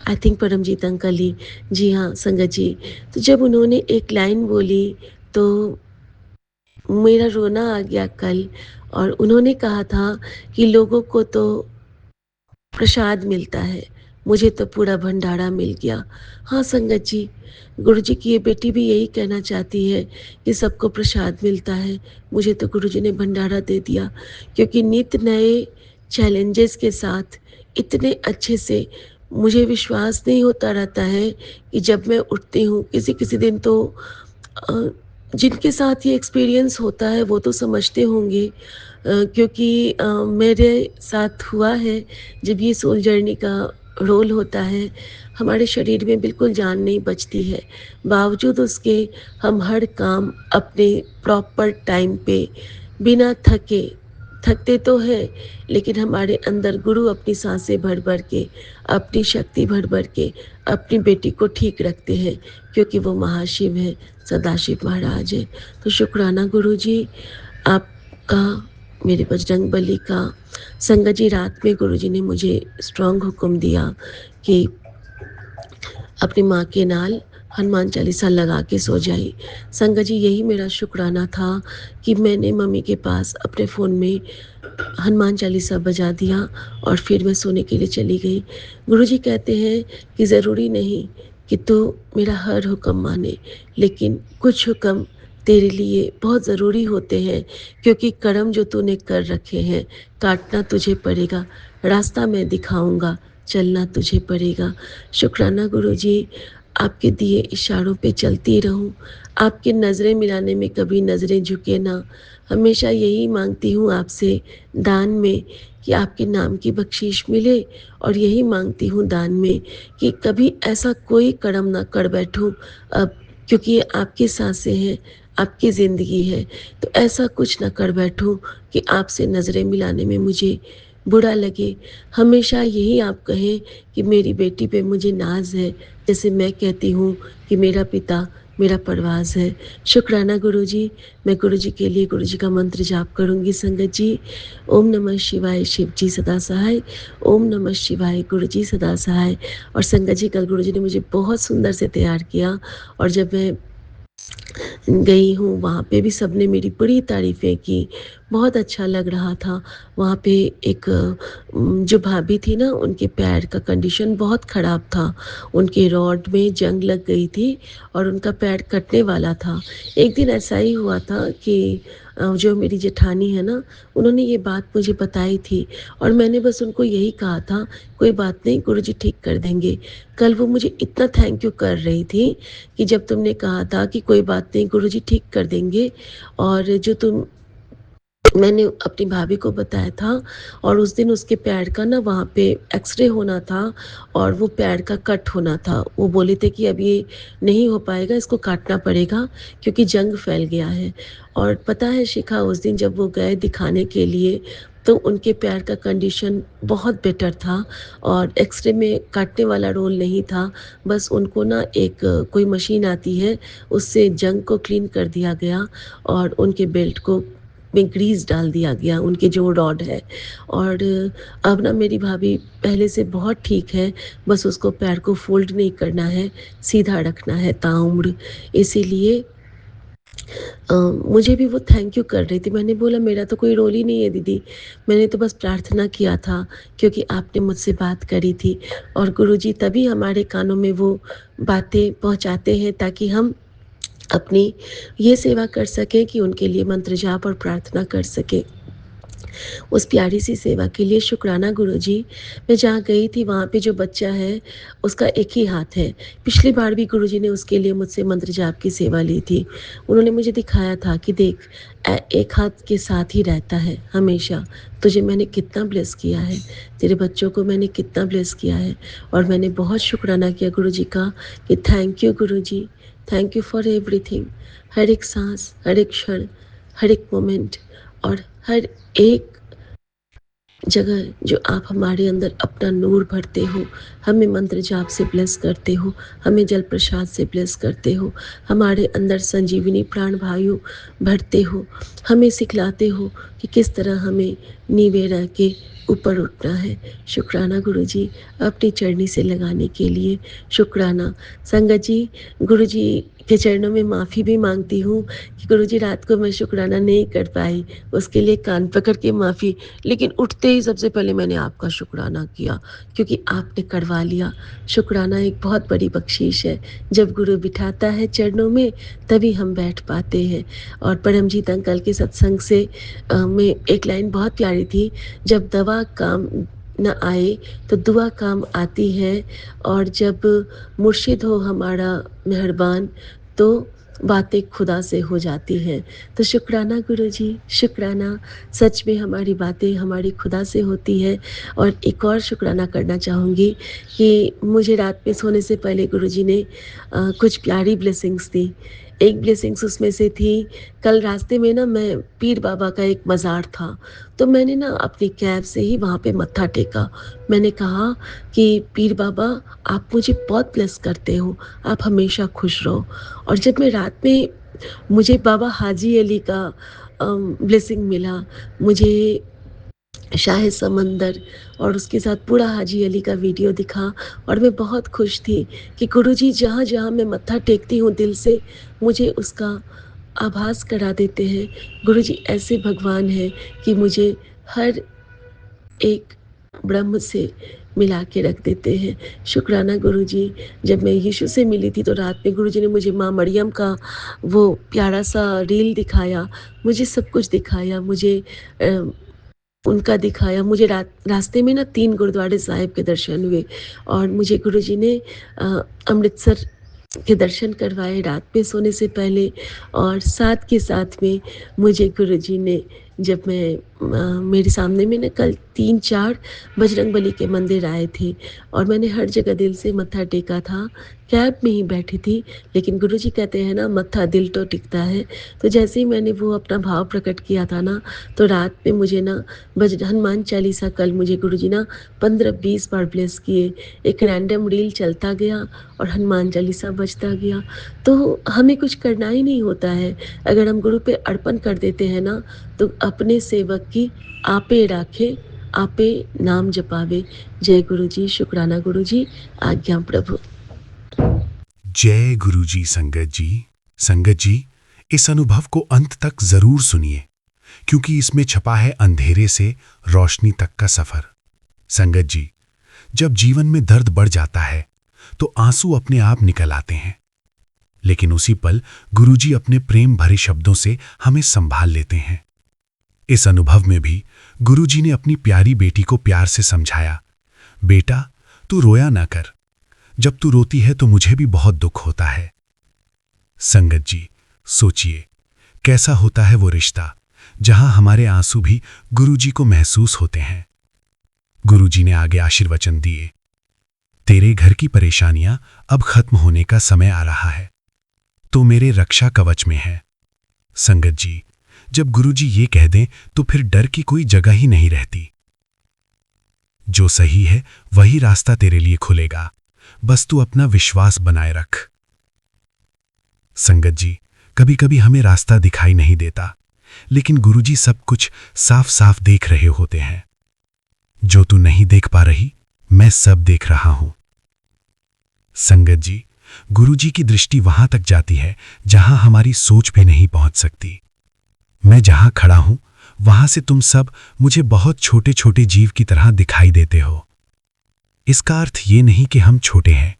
C: आई थिंक परमजीत अंकल ही, जी हाँ संगत जी। तो जब उन्होंने एक लाइन बोली, तो मेरा रोना आ गया कल। और उन्होंने कहा था कि लोगों को तो प्रसाद मिलता है, मुझे तो पूरा भंडारा मिल गया। हाँ संगत जी, गुरुजी की ये बेटी भी यही कहना चाहती है कि सबको प्रसाद मिलता है, मुझे तो गुरुजी ने भंडारा दे दिया। क्योंकि नित नए चैलेंजेस के साथ इतने अच्छे से मुझे विश्वास नहीं होता रहता है कि जब मैं उठती हूँ, किसी किसी दिन तो अ, जिनके साथ ये एक्सपीरियंस होता है वो तो समझते होंगे, क्योंकि मेरे साथ हुआ है। जब ये सोल जर्नी का रोल होता है, हमारे शरीर में बिल्कुल जान नहीं बचती है, बावजूद उसके हम हर काम अपने प्रॉपर टाइम पे, बिना थकते तो हैं, लेकिन हमारे अंदर गुरु अपनी सांसें भर भर के, अपनी शक्ति भर भर के अपनी बेटी को ठीक रखते हैं, क्योंकि वो महाशिव है, सदाशिव महाराज है। तो शुक्राना गुरु जी आपका, मेरे बजरंग बली का। संगत जी, रात में गुरु जी ने मुझे स्ट्रॉन्ग हुक्म दिया कि अपनी माँ के नाल हनुमान चालीसा लगा के सो जाई। संगत जी, यही मेरा शुक्राना था कि मैंने मम्मी के पास अपने फ़ोन में हनुमान चालीसा बजा दिया, और फिर मैं सोने के लिए चली गई। गुरुजी कहते हैं कि ज़रूरी नहीं कि तू मेरा हर हुक्म माने, लेकिन कुछ हुक्म तेरे लिए बहुत ज़रूरी होते हैं, क्योंकि कर्म जो तूने कर रखे हैं, काटना तुझे पड़ेगा। रास्ता मैं दिखाऊंगा, चलना तुझे पड़ेगा। शुक्राना गुरुजी, आपके दिए इशारों पे चलती रहूं, आपकी नज़रें मिलाने में कभी नज़रें झुके ना। हमेशा यही मांगती हूँ आपसे दान में कि आपके नाम की बख्शीश मिले, और यही मांगती हूँ दान में कि कभी ऐसा कोई कर्म ना कर बैठूं अब, क्योंकि ये आपकी सांसें हैं, आपकी ज़िंदगी है, तो ऐसा कुछ ना कर बैठूं कि आपसे नज़रें मिलाने में मुझे बुरा लगे। हमेशा यही आप कहें कि मेरी बेटी पे मुझे नाज़ है, जैसे मैं कहती हूँ कि मेरा पिता मेरा परवाज़ है। शुक्राना गुरुजी, मैं गुरुजी के लिए गुरुजी का मंत्र जाप करूँगी संगत जी। ओम नमः शिवाय, शिव जी सदा सहाय। ओम नमः शिवाय, गुरुजी सदा सहाय। और संगत जी, कल गुरुजी ने मुझे बहुत सुंदर से तैयार किया, और जब मैं गई हूँ, वहाँ पे भी सबने मेरी बड़ी तारीफ़ें की, बहुत अच्छा लग रहा था। वहाँ पे एक जो भाभी थी ना, उनके पैर का कंडीशन बहुत ख़राब था। उनके रॉड में जंग लग गई थी और उनका पैर कटने वाला था। एक दिन ऐसा ही हुआ था कि जो मेरी जेठानी है ना, उन्होंने ये बात मुझे बताई थी, और मैंने बस उनको यही कहा था, कोई बात नहीं गुरुजी ठीक कर देंगे। कल वो मुझे इतना थैंक यू कर रही थी कि जब तुमने कहा था कि कोई बात नहीं गुरुजी ठीक कर देंगे, और जो तुम मैंने अपनी भाभी को बताया था, और उस दिन उसके पैर का ना वहाँ पे एक्सरे होना था, और वो पैर का कट होना था। वो बोले थे कि अब ये नहीं हो पाएगा, इसको काटना पड़ेगा क्योंकि जंग फैल गया है। और पता है शिखा, उस दिन जब वो गए दिखाने के लिए, तो उनके पैर का कंडीशन बहुत बेटर था, और एक्सरे में काटने वाला रोल नहीं था। बस उनको ना एक कोई मशीन आती है, उससे जंग को क्लीन कर दिया गया, और उनके बेल्ट को में ग्रीस डाल दिया गया, उनके जो रॉड है। और अब ना मेरी भाभी पहले से बहुत ठीक है, बस उसको पैर को फ़ोल्ड नहीं करना है, सीधा रखना है ताउम्र। इसीलिए मुझे भी वो थैंक यू कर रही थी। मैंने बोला मेरा तो कोई रोल ही नहीं है दीदी, मैंने तो बस प्रार्थना किया था क्योंकि आपने मुझसे बात करी थी, और गुरुजी तभी हमारे कानों में वो बातें पहुँचाते हैं ताकि हम अपनी ये सेवा कर सकें कि उनके लिए मंत्र जाप और प्रार्थना कर सकें। उस प्यारी सी सेवा के लिए शुक्राना गुरुजी। मैं जहाँ गई थी वहाँ पे जो बच्चा है, उसका एक ही हाथ है। पिछली बार भी गुरुजी ने उसके लिए मुझसे मंत्र जाप की सेवा ली थी। उन्होंने मुझे दिखाया था कि देख, एक हाथ के साथ ही रहता है हमेशा। तुझे मैंने कितना ब्लेस किया है, तेरे बच्चों को मैंने कितना ब्लेस किया है। और मैंने बहुत शुक्राना किया गुरुजी का कि thank you Guruji, thank you for everything. हर एक सांस, हर एक क्षण, हर एक मोमेंट, और हर एक जगह जो आप हमारे अंदर अपना नूर भरते हो, हमें मंत्र जाप से ब्लेस करते हो, हमें जल प्रसाद से ब्लेस करते हो, हमारे अंदर संजीवनी प्राण वायु भरते हो, हमें सिखलाते हो कि किस तरह हमें नीवे रह के ऊपर उठना है। शुक्राना गुरुजी, अपनी चरनी से लगाने के लिए शुक्राना। संगत जी, गुरुजी के चरणों में माफ़ी भी मांगती हूँ कि गुरुजी रात को मैं शुक्राना नहीं कर पाई, उसके लिए कान पकड़ के माफ़ी। लेकिन उठते ही सबसे पहले मैंने आपका शुक्राना किया क्योंकि आपने करवा लिया। शुक्राना एक बहुत बड़ी बख्शीश है, जब गुरु बिठाता है चरणों में तभी हम बैठ पाते हैं। और परमजीत अंकल के सत्संग से में एक लाइन बहुत प्यारी थी, जब दवा काम न आए तो दुआ काम आती है, और जब मुर्शिद हो हमारा मेहरबान तो बातें खुदा से हो जाती हैं। तो शुक्राना गुरुजी, शुक्राना। सच में हमारी बातें हमारी खुदा से होती है। और एक और शुक्राना करना चाहूँगी कि मुझे रात में सोने से पहले गुरुजी ने कुछ प्यारी ब्लेसिंग्स दी। एक ब्लेसिंग्स उसमें से थी, कल रास्ते में ना मैं पीर बाबा का एक मज़ार था, तो मैंने ना अपनी कैब से ही वहाँ पे मत्था टेका। मैंने कहा कि पीर बाबा, आप मुझे बहुत ब्लेस करते हो, आप हमेशा खुश रहो। और जब मैं रात में मुझे बाबा हाजी अली का ब्लेसिंग मिला, मुझे शाहे समंदर और उसके साथ पूरा हाजी अली का वीडियो दिखा, और मैं बहुत खुश थी कि गुरुजी जहाँ जहाँ मैं मत्था टेकती हूँ दिल से, मुझे उसका आभास करा देते हैं। गुरुजी ऐसे भगवान हैं कि मुझे हर एक ब्रह्म से मिला के रख देते हैं। शुक्राना गुरुजी। जब मैं यीशु से मिली थी तो रात में गुरुजी ने मुझे माँ मरियम का वो प्यारा सा रील दिखाया, मुझे सब कुछ दिखाया, मुझे उनका दिखाया। मुझे रास्ते में ना 3 गुरुद्वारे साहिब के दर्शन हुए और मुझे गुरुजी ने अमृतसर के दर्शन करवाए रात में सोने से पहले। और साथ के साथ में मुझे गुरुजी ने, जब मैं मेरे सामने में ना कल 3-4 बजरंगबली के मंदिर आए थे और मैंने हर जगह दिल से मत्था टेका था। कैब में ही बैठी थी, लेकिन गुरुजी कहते हैं ना, मत्था दिल तो टिकता है। तो जैसे ही मैंने वो अपना भाव प्रकट किया था ना, तो रात में मुझे ना हनुमान चालीसा कल मुझे गुरुजी ना 15-20 बार ब्लेस किए। एक रैंडम रील चलता गया और हनुमान चालीसा बजता गया। तो हमें कुछ करना ही नहीं होता है। अगर हम गुरु पे अर्पण कर देते हैं ना, तो अपने सेवक की आपे राखे, आपे नाम जपावे। जय गुरु जी, शुक्राना गुरु जी, आज्ञा प्रभु।
A: जय गुरुजी संगत जी। संगत जी, इस अनुभव को अंत तक जरूर सुनिए, क्योंकि इसमें छपा है अंधेरे से रोशनी तक का सफर। संगत जी, जब जीवन में दर्द बढ़ जाता है तो आंसू अपने आप निकल आते हैं, लेकिन उसी पल गुरुजी अपने प्रेम भरे शब्दों से हमें संभाल लेते हैं। इस अनुभव में भी गुरुजी ने अपनी प्यारी बेटी को प्यार से समझाया, बेटा तू रोया ना कर, जब तू रोती है तो मुझे भी बहुत दुख होता है। संगत जी, सोचिए कैसा होता है वो रिश्ता जहां हमारे आंसू भी गुरुजी को महसूस होते हैं। गुरुजी ने आगे आशीर्वचन दिए, तेरे घर की परेशानियां अब खत्म होने का समय आ रहा है, तो मेरे रक्षा कवच में है। संगत जी, जब गुरुजी ये कह दें तो फिर डर की कोई जगह ही नहीं रहती। जो सही है वही रास्ता तेरे लिए खुलेगा, बस तू अपना विश्वास बनाए रख। संगत जी, कभी कभी हमें रास्ता दिखाई नहीं देता, लेकिन गुरुजी सब कुछ साफ साफ देख रहे होते हैं। जो तू नहीं देख पा रही, मैं सब देख रहा हूं। संगत जी, गुरुजी की दृष्टि वहां तक जाती है जहां हमारी सोच भी नहीं पहुंच सकती। मैं जहां खड़ा हूं वहां से तुम सब मुझे बहुत छोटे छोटे जीव की तरह दिखाई देते हो। इसका अर्थ ये नहीं कि हम छोटे हैं,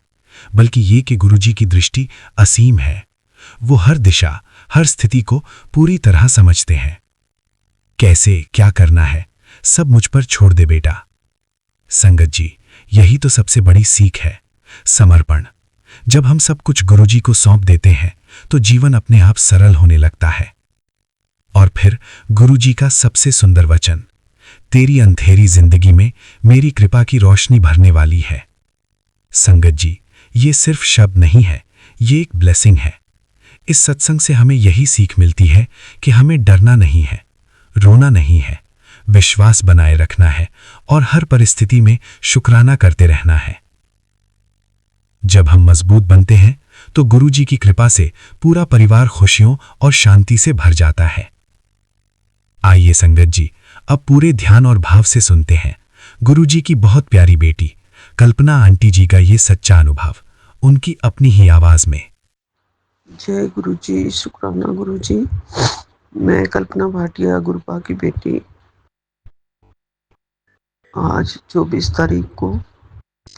A: बल्कि ये कि गुरुजी की दृष्टि असीम है। वो हर दिशा, हर स्थिति को पूरी तरह समझते हैं। कैसे क्या करना है सब मुझ पर छोड़ दे बेटा। संगत जी, यही तो सबसे बड़ी सीख है, समर्पण। जब हम सब कुछ गुरुजी को सौंप देते हैं तो जीवन अपने आप सरल होने लगता है। और फिर गुरुजी का सबसे सुंदर वचन, तेरी अंधेरी जिंदगी में मेरी कृपा की रोशनी भरने वाली है। संगत जी, ये सिर्फ शब्द नहीं है, ये एक ब्लेसिंग है। इस सत्संग से हमें यही सीख मिलती है कि हमें डरना नहीं है, रोना नहीं है, विश्वास बनाए रखना है और हर परिस्थिति में शुक्राना करते रहना है। जब हम मजबूत बनते हैं तो गुरुजी की कृपा से पूरा परिवार खुशियों और शांति से भर जाता है। आइए संगत जी, अब पूरे ध्यान और भाव से सुनते हैं गुरुजी की बहुत प्यारी बेटी कल्पना आंटी जी का ये सच्चा अनुभव, उनकी अपनी ही आवाज में।
D: जय गुरु जी, शुक्राना गुरु जी। मैं कल्पना भाटिया, गुरुपा की बेटी। आज 24 तारीख को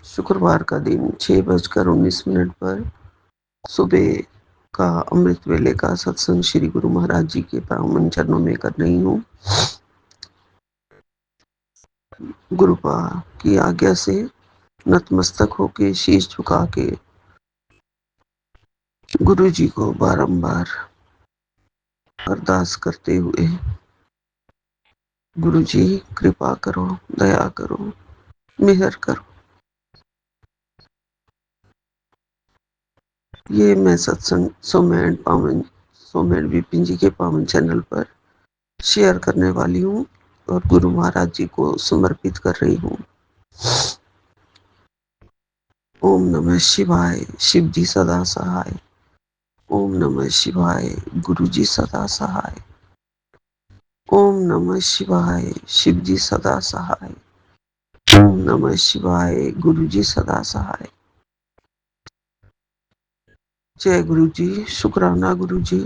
D: शुक्रवार का दिन 6:19 पर सुबह का अमृत वेले का सत्संग श्री गुरु महाराज जी के पावन चरणों में कर रही हूँ। गुरुपा की आज्ञा से नतमस्तक होके शीश झुका के गुरु जी को बारंबार अरदास करते हुए, गुरु जी कृपा करो, दया करो, मेहर करो। ये मैं सत्संग सोमेन विपिन जी के पावन चैनल पर शेयर करने वाली हूँ और गुरु महाराज जी को समर्पित कर रही हूँ। ओम नमः शिवाय, शिव जी सदा सहाय। ओम नमः शिवाय, गुरु जी सदा सहाय। ओम नमः शिवाय, शिव जी सदा सहाय। ओम नमः शिवाय, गुरु जी सदा सहाय। जय गुरु जी, शुक्राना गुरु जी।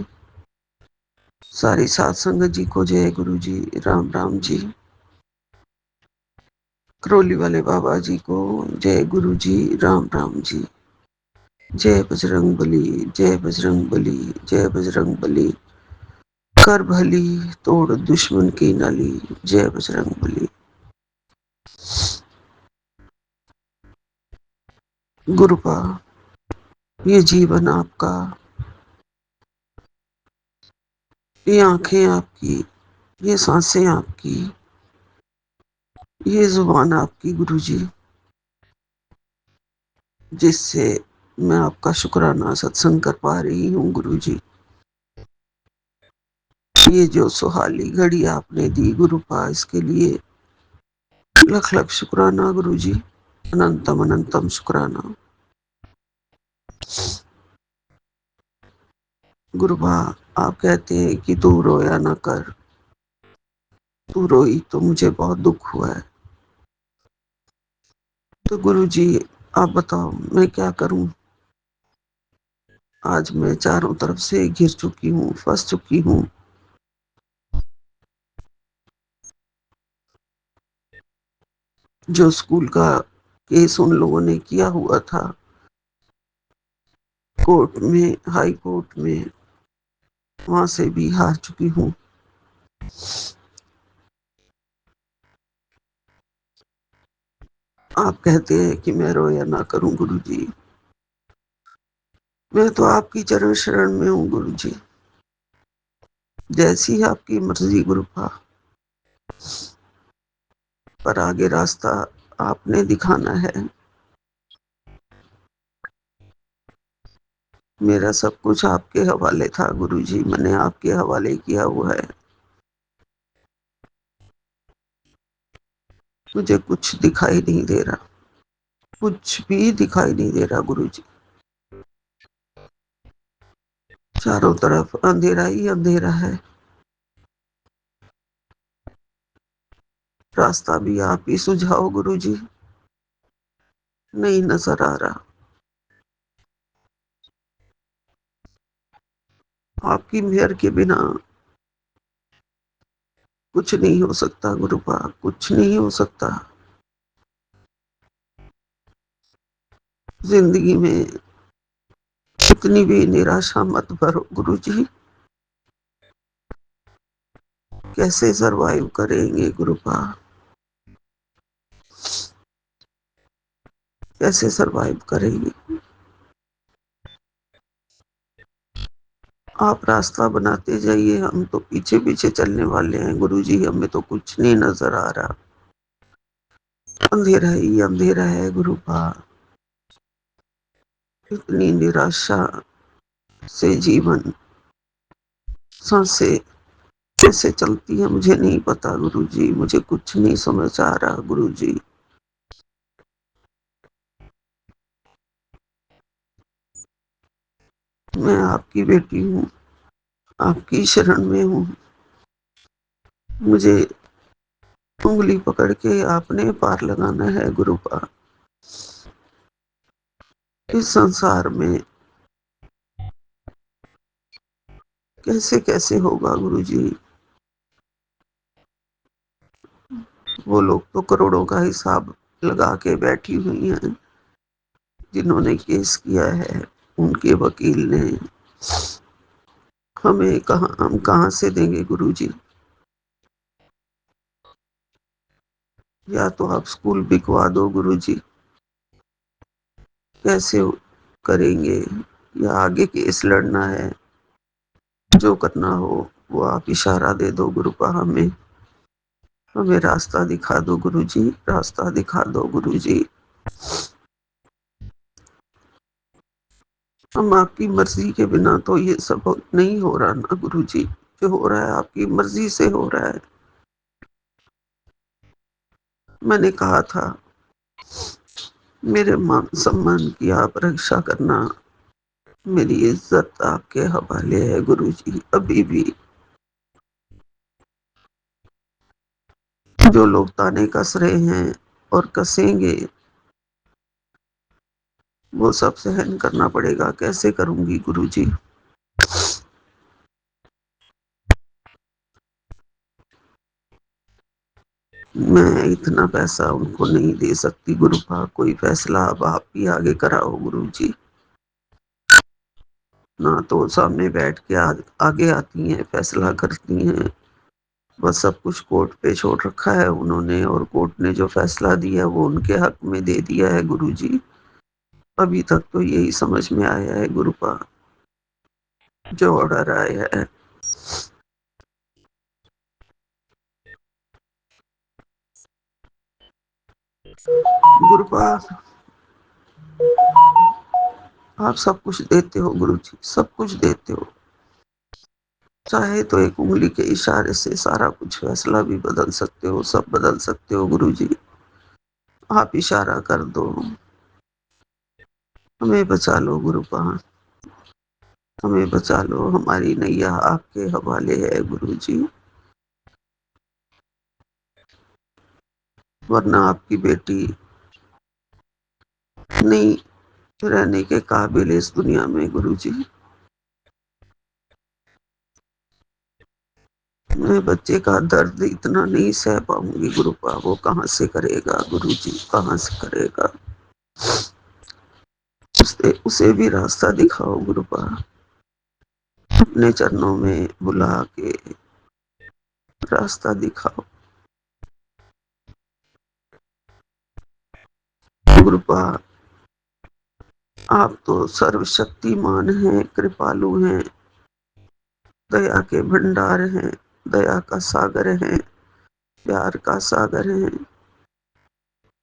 D: सारी साध संगत जी को जय गुरु जी, राम राम जी। करौली वाले बाबा जी को जय गुरु जी, राम राम जी। जय बजरंग बली, जय बजरंग बली, जय बजरंग बली। कर भली तोड़ दुश्मन की नली, जय बजरंग बली। गुरुपा, ये जीवन आपका, ये आंखें आपकी, ये सांसें आपकी, ये जुबान आपकी गुरुजी, जिससे मैं आपका शुक्राना सत्संग कर पा रही हूँ गुरुजी। ये जो सुहाली घड़ी आपने दी गुरुपा, इसके लिए लख लख शुक्राना गुरुजी, अनंतम अनंतम शुक्राना। गुरुबा, आप कहते हैं कि तू रोया ना कर, तू रोई तो मुझे बहुत दुख हुआ है। तो गुरुजी आप बताओ मैं क्या करूं। आज मैं चारों तरफ से घिर चुकी हूँ, फंस चुकी हूँ। जो स्कूल का केस उन लोगों ने किया हुआ था कोर्ट में, हाई कोर्ट में, वहां से भी हार चुकी हूँ। आप कहते हैं कि मैं रोया ना करूं गुरुजी, मैं तो आपकी चरण शरण में हूँ गुरुजी। जैसी आपकी मर्जी गुरुपा, पर आगे रास्ता आपने दिखाना है। मेरा सब कुछ आपके हवाले था गुरुजी, मैंने आपके हवाले किया हुआ है। मुझे कुछ दिखाई नहीं दे रहा, कुछ भी दिखाई नहीं दे रहा गुरुजी। चारों तरफ अंधेरा ही अंधेरा है, रास्ता भी आप ही सुझाओ गुरुजी, नहीं नजर आ रहा। आपकी मेहर के बिना कुछ नहीं हो सकता गुरुपा, कुछ नहीं हो सकता। जिंदगी में इतनी भी निराशा मत भरो गुरुजी। कैसे सरवाइव करेंगे गुरुपा, कैसे सरवाइव करेंगे। आप रास्ता बनाते जाइए, हम तो पीछे पीछे चलने वाले हैं गुरुजी, हमें तो कुछ नहीं नजर आ रहा। अंधेरा ही अंधेरा है गुरुपा। इतनी निराशा से जीवन, सांसें कैसे चलती है मुझे नहीं पता गुरुजी, मुझे कुछ नहीं समझ आ रहा गुरुजी। मैं आपकी बेटी हूँ, आपकी शरण में हूँ। मुझे उंगली पकड़ के आपने पार लगाना है गुरुपा। इस संसार में कैसे कैसे होगा गुरुजी। वो लोग तो करोड़ों का हिसाब लगा के बैठी हुई हैं, जिन्होंने केस किया है उनके वकील ने। हम कहाँ से देंगे गुरुजी। या तो आप स्कूल बिकवा दो गुरुजी, कैसे करेंगे, या आगे केस लड़ना है, जो करना हो वो आप इशारा दे दो गुरुपा। हमें हमें रास्ता दिखा दो गुरुजी, रास्ता दिखा दो गुरुजी। हम आपकी मर्जी के बिना तो ये सब नहीं हो रहा ना गुरुजी, जो हो रहा है आपकी मर्जी से हो रहा है। मैंने कहा था मेरे मान सम्मान की आप रक्षा करना, मेरी इज्जत आपके हवाले है गुरुजी। अभी भी जो लोग ताने कस रहे हैं और कसेंगे, वो सब सहन करना पड़ेगा। कैसे करूंगी गुरुजी। मैं इतना पैसा उनको नहीं दे सकती गुरुपा, कोई फैसला अब आप ही आगे कराओ गुरुजी। ना तो सामने बैठ के आगे आती हैं, फैसला करती हैं। बस सब कुछ कोर्ट पे छोड़ रखा है उन्होंने, और कोर्ट ने जो फैसला दिया वो उनके हक में दे दिया है गुरुजी। अभी तक तो यही समझ में आया है गुरुपा, जो ऑर्डर आया है। गुरुपा, आप सब कुछ देते हो गुरुजी, सब कुछ देते हो। चाहे तो एक उंगली के इशारे से सारा कुछ फैसला भी बदल सकते हो, सब बदल सकते हो गुरुजी। आप इशारा कर दो, हमें बचा लो गुरुपा, हमें बचा लो। हमारी नैया आपके हवाले है गुरुजी, वरना आपकी बेटी नहीं रहने के काबिल इस दुनिया में गुरुजी। मैं बच्चे का दर्द इतना नहीं सह पाऊंगी गुरुपा, वो कहाँ से करेगा गुरुजी, कहाँ से करेगा। उसे भी रास्ता दिखाओ गुरुपा, अपने चरणों में बुला के रास्ता दिखाओ गुरुपा। आप तो सर्वशक्तिमान हैं, कृपालु हैं, दया के भंडार हैं, दया का सागर हैं, प्यार का सागर हैं।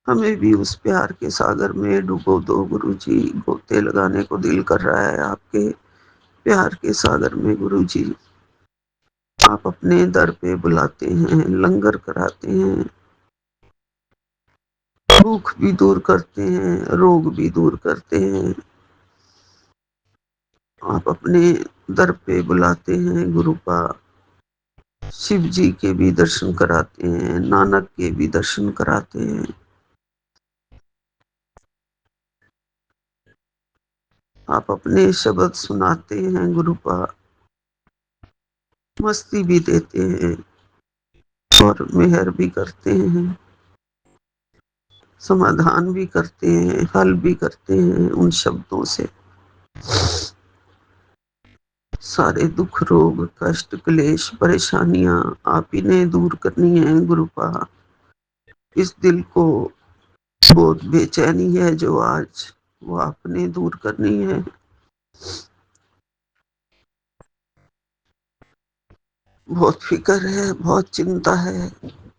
D: हमें भी उस प्यार के सागर में डुबो दो गुरुजी। गोते लगाने को दिल कर रहा है आपके प्यार के सागर में गुरुजी। आप अपने दर पे बुलाते हैं, लंगर कराते हैं, भूख भी दूर करते हैं, रोग भी दूर करते हैं। आप अपने दर पे बुलाते हैं गुरुपा। शिव जी के भी दर्शन कराते हैं, नानक के भी दर्शन कराते हैं। आप अपने शब्द सुनाते हैं गुरुपा, मस्ती भी देते हैं और मेहर भी करते हैं, समाधान भी करते हैं, हल भी करते हैं उन शब्दों से। सारे दुख, रोग, कष्ट, क्लेश, परेशानियां आप ही ने दूर करनी है गुरुपा। इस दिल को बहुत बेचैनी है जो आज, वो आपने दूर करनी है। बहुत फिक्र है, बहुत चिंता है,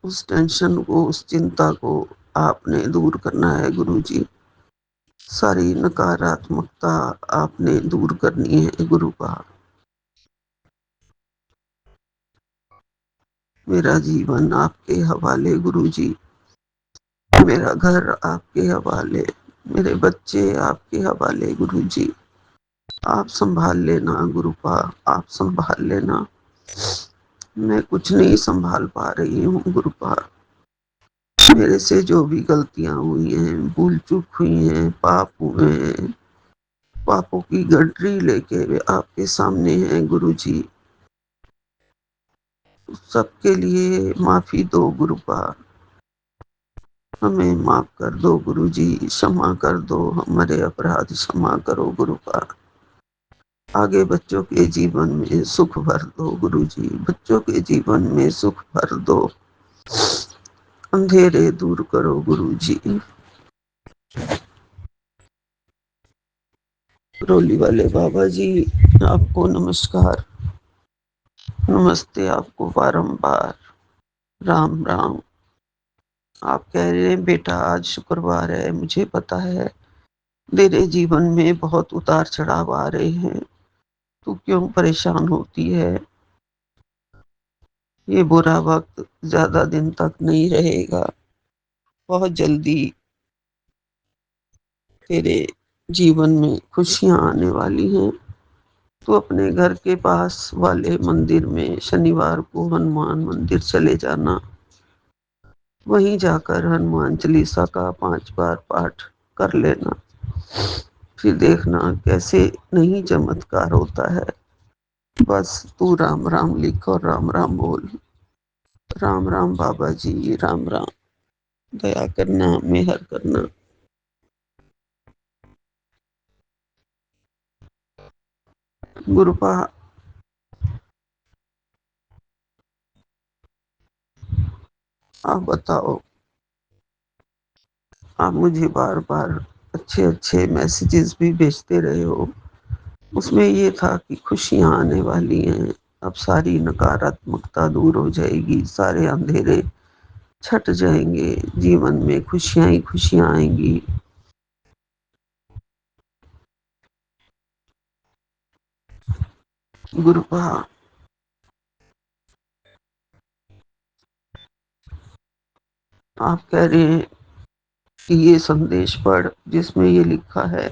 D: उस टेंशन को, उस चिंता को आपने दूर करना है गुरुजी। सारी नकारात्मकता आपने दूर करनी है गुरुपा। मेरा जीवन आपके हवाले गुरुजी, मेरा घर आपके हवाले, मेरे बच्चे आपके हवाले गुरुजी। आप संभाल लेना गुरुपा, आप संभाल लेना। मैं कुछ नहीं संभाल पा रही हूँ गुरुपा। मेरे से जो भी गलतियां हुई हैं, भूल चूक हुई हैं, पाप हुए हैं, पापों की गठरी लेके वे आपके सामने हैं गुरुजी। सबके लिए माफी दो गुरुपा, हमें माफ कर दो गुरुजी, क्षमा कर दो, हमारे अपराध क्षमा करो गुरुपा। आगे बच्चों के जीवन में सुख भर दो गुरुजी, बच्चों के जीवन में सुख भर दो, अंधेरे दूर करो गुरुजी। रोली वाले बाबा जी, आपको नमस्कार, नमस्ते आपको बारंबार, राम राम। आप कह रहे हैं बेटा आज शुक्रवार है, मुझे पता है तेरे जीवन में बहुत उतार चढ़ाव आ रहे हैं, तू क्यों परेशान होती है। ये बुरा वक्त ज्यादा दिन तक नहीं रहेगा, बहुत जल्दी तेरे जीवन में खुशियां आने वाली हैं। तू अपने घर के पास वाले मंदिर में शनिवार को हनुमान मंदिर चले जाना, वहीं जाकर हनुमान चालीसा का 5 बार पाठ कर लेना। फिर देखना कैसे नहीं चमत्कार होता है। बस तू राम राम लिख और राम राम बोल। राम राम बाबा जी, राम राम। दया करना, मेहर करना। गुरुपा, आप बताओ, आप मुझे बार बार अच्छे अच्छे मैसेजेस भी भेजते रहे हो। उसमें ये था कि खुशियाँ आने वाली हैं, अब सारी नकारात्मकता दूर हो जाएगी, सारे अंधेरे छट जाएंगे, जीवन में खुशियाँ ही खुशियाँ आएंगी। गुरुपा, आप कह रहे हैं कि ये संदेश पढ़ जिसमें ये लिखा है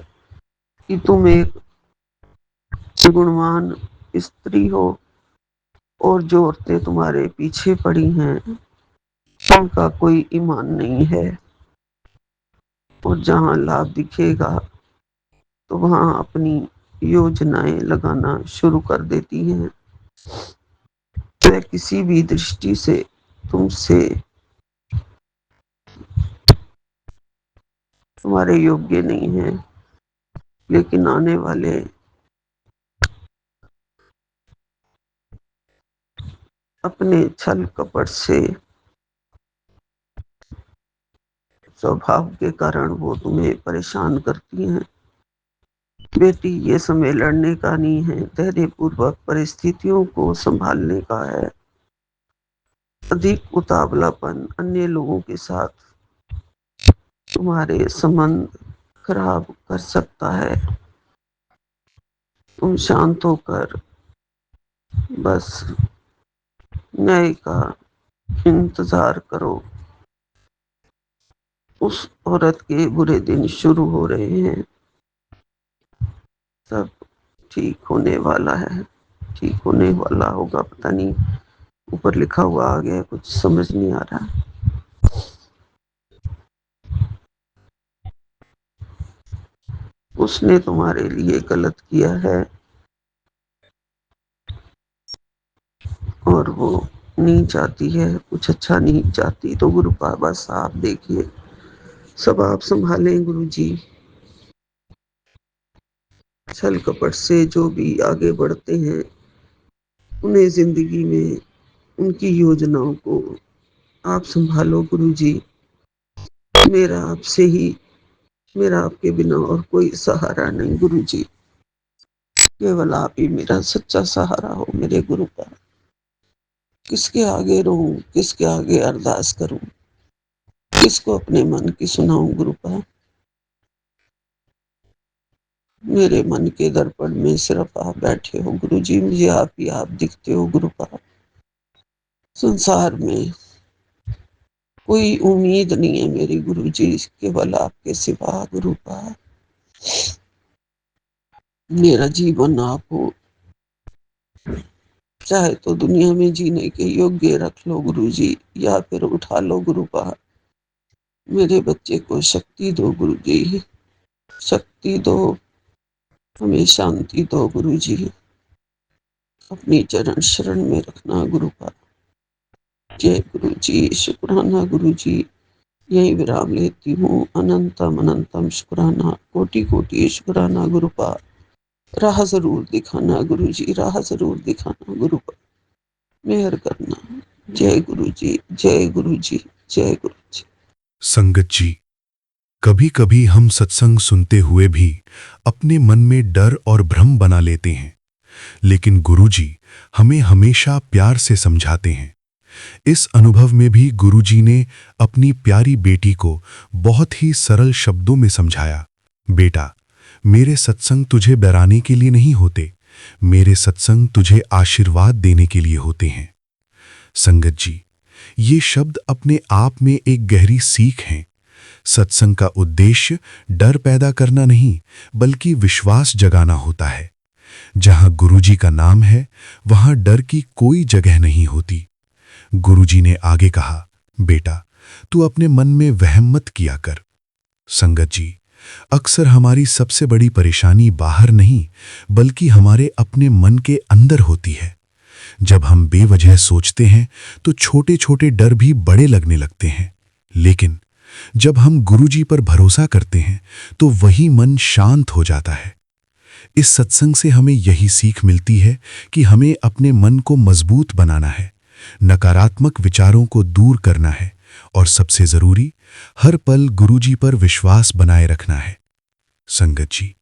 D: कि तुम एक गुणवान स्त्री हो और जो औरतें तुम्हारे पीछे पड़ी हैं उनका कोई ईमान नहीं है, और जहाँ लाभ दिखेगा तो वहाँ अपनी योजनाएं लगाना शुरू कर देती हैं। वह किसी भी दृष्टि से तुमसे तुम्हारे योग्य नहीं है, लेकिन आने वाले अपने छल कपट से स्वभाव के कारण वो तुम्हें परेशान करती हैं। बेटी, ये समय लड़ने का नहीं है, धैर्य पूर्वक परिस्थितियों को संभालने का है। अधिक उतावलापन अन्य लोगों के साथ तुम्हारे संबंध खराब कर सकता है। तुम शांत होकर बस न्याय का इंतजार करो। उस औरत के बुरे दिन शुरू हो रहे हैं, सब ठीक होने वाला है, ठीक होने वाला होगा। पता नहीं ऊपर लिखा हुआ आ गया, कुछ समझ नहीं आ रहा। उसने तुम्हारे लिए गलत किया है और वो नहीं चाहती है, कुछ अच्छा नहीं चाहती। तो गुरुपा बस आप देखिए, सब आप संभालें गुरुजी। छल कपट से जो भी आगे बढ़ते हैं उन्हें जिंदगी में उनकी योजनाओं को आप संभालो गुरुजी। मेरा आपसे ही, मेरा आपके बिना और कोई सहारा नहीं गुरुजी, केवल आप ही मेरा सच्चा सहारा हो मेरे गुरुपा। किसके आगे रहूं, किसके आगे अरदास करूं, किसको अपने मन की सुनाऊं गुरुपा। मेरे मन के दर्पण में सिर्फ आप बैठे हो गुरुजी, मुझे आप ही आप दिखते हो गुरुपा। संसार में कोई उम्मीद नहीं है मेरी गुरुजी, केवल आपके सिवा गुरुपा। मेरा जीवन आप हो, चाहे तो दुनिया में जीने के योग्य रख लो गुरुजी, या फिर उठा लो गुरुपा। मेरे बच्चे को शक्ति दो गुरुजी, शक्ति दो, हमें शांति दो गुरुजी। अपनी चरण शरण में रखना गुरुपा। जय गुरुजी, शुक्राना गुरुजी। यही विराम लेती हूँ। अनंतम अनंतम शुक्राना, कोटि कोटि शुक्राना गुरुपा। राह जरूर दिखाना गुरुजी, राह जरूर दिखाना गुरुपा, मेहर करना। जय गुरुजी, जय गुरुजी, जय गुरुजी।
A: संगत जी, कभी कभी हम सत्संग सुनते हुए भी अपने मन में डर और भ्रम बना लेते हैं, लेकिन गुरुजी हमें हमेशा प्यार से समझाते हैं। इस अनुभव में भी गुरुजी ने अपनी प्यारी बेटी को बहुत ही सरल शब्दों में समझाया। बेटा, मेरे सत्संग तुझे डराने के लिए नहीं होते, मेरे सत्संग तुझे आशीर्वाद देने के लिए होते हैं। संगत जी, ये शब्द अपने आप में एक गहरी सीख हैं। सत्संग का उद्देश्य डर पैदा करना नहीं, बल्कि विश्वास जगाना होता है। जहां गुरुजी का नाम है, वहां डर की कोई जगह नहीं होती। गुरुजी ने आगे कहा, बेटा, तू अपने मन में वहम मत किया कर। संगत जी, अक्सर हमारी सबसे बड़ी परेशानी बाहर नहीं, बल्कि हमारे अपने मन के अंदर होती है। जब हम बेवजह सोचते हैं तो छोटे छोटे डर भी बड़े लगने लगते हैं, लेकिन जब हम गुरुजी पर भरोसा करते हैं तो वही मन शांत हो जाता है। इस सत्संग से हमें यही सीख मिलती है कि हमें अपने मन को मजबूत बनाना है, नकारात्मक विचारों को दूर करना है और सबसे जरूरी, हर पल गुरुजी पर विश्वास बनाए रखना है। संगत जी,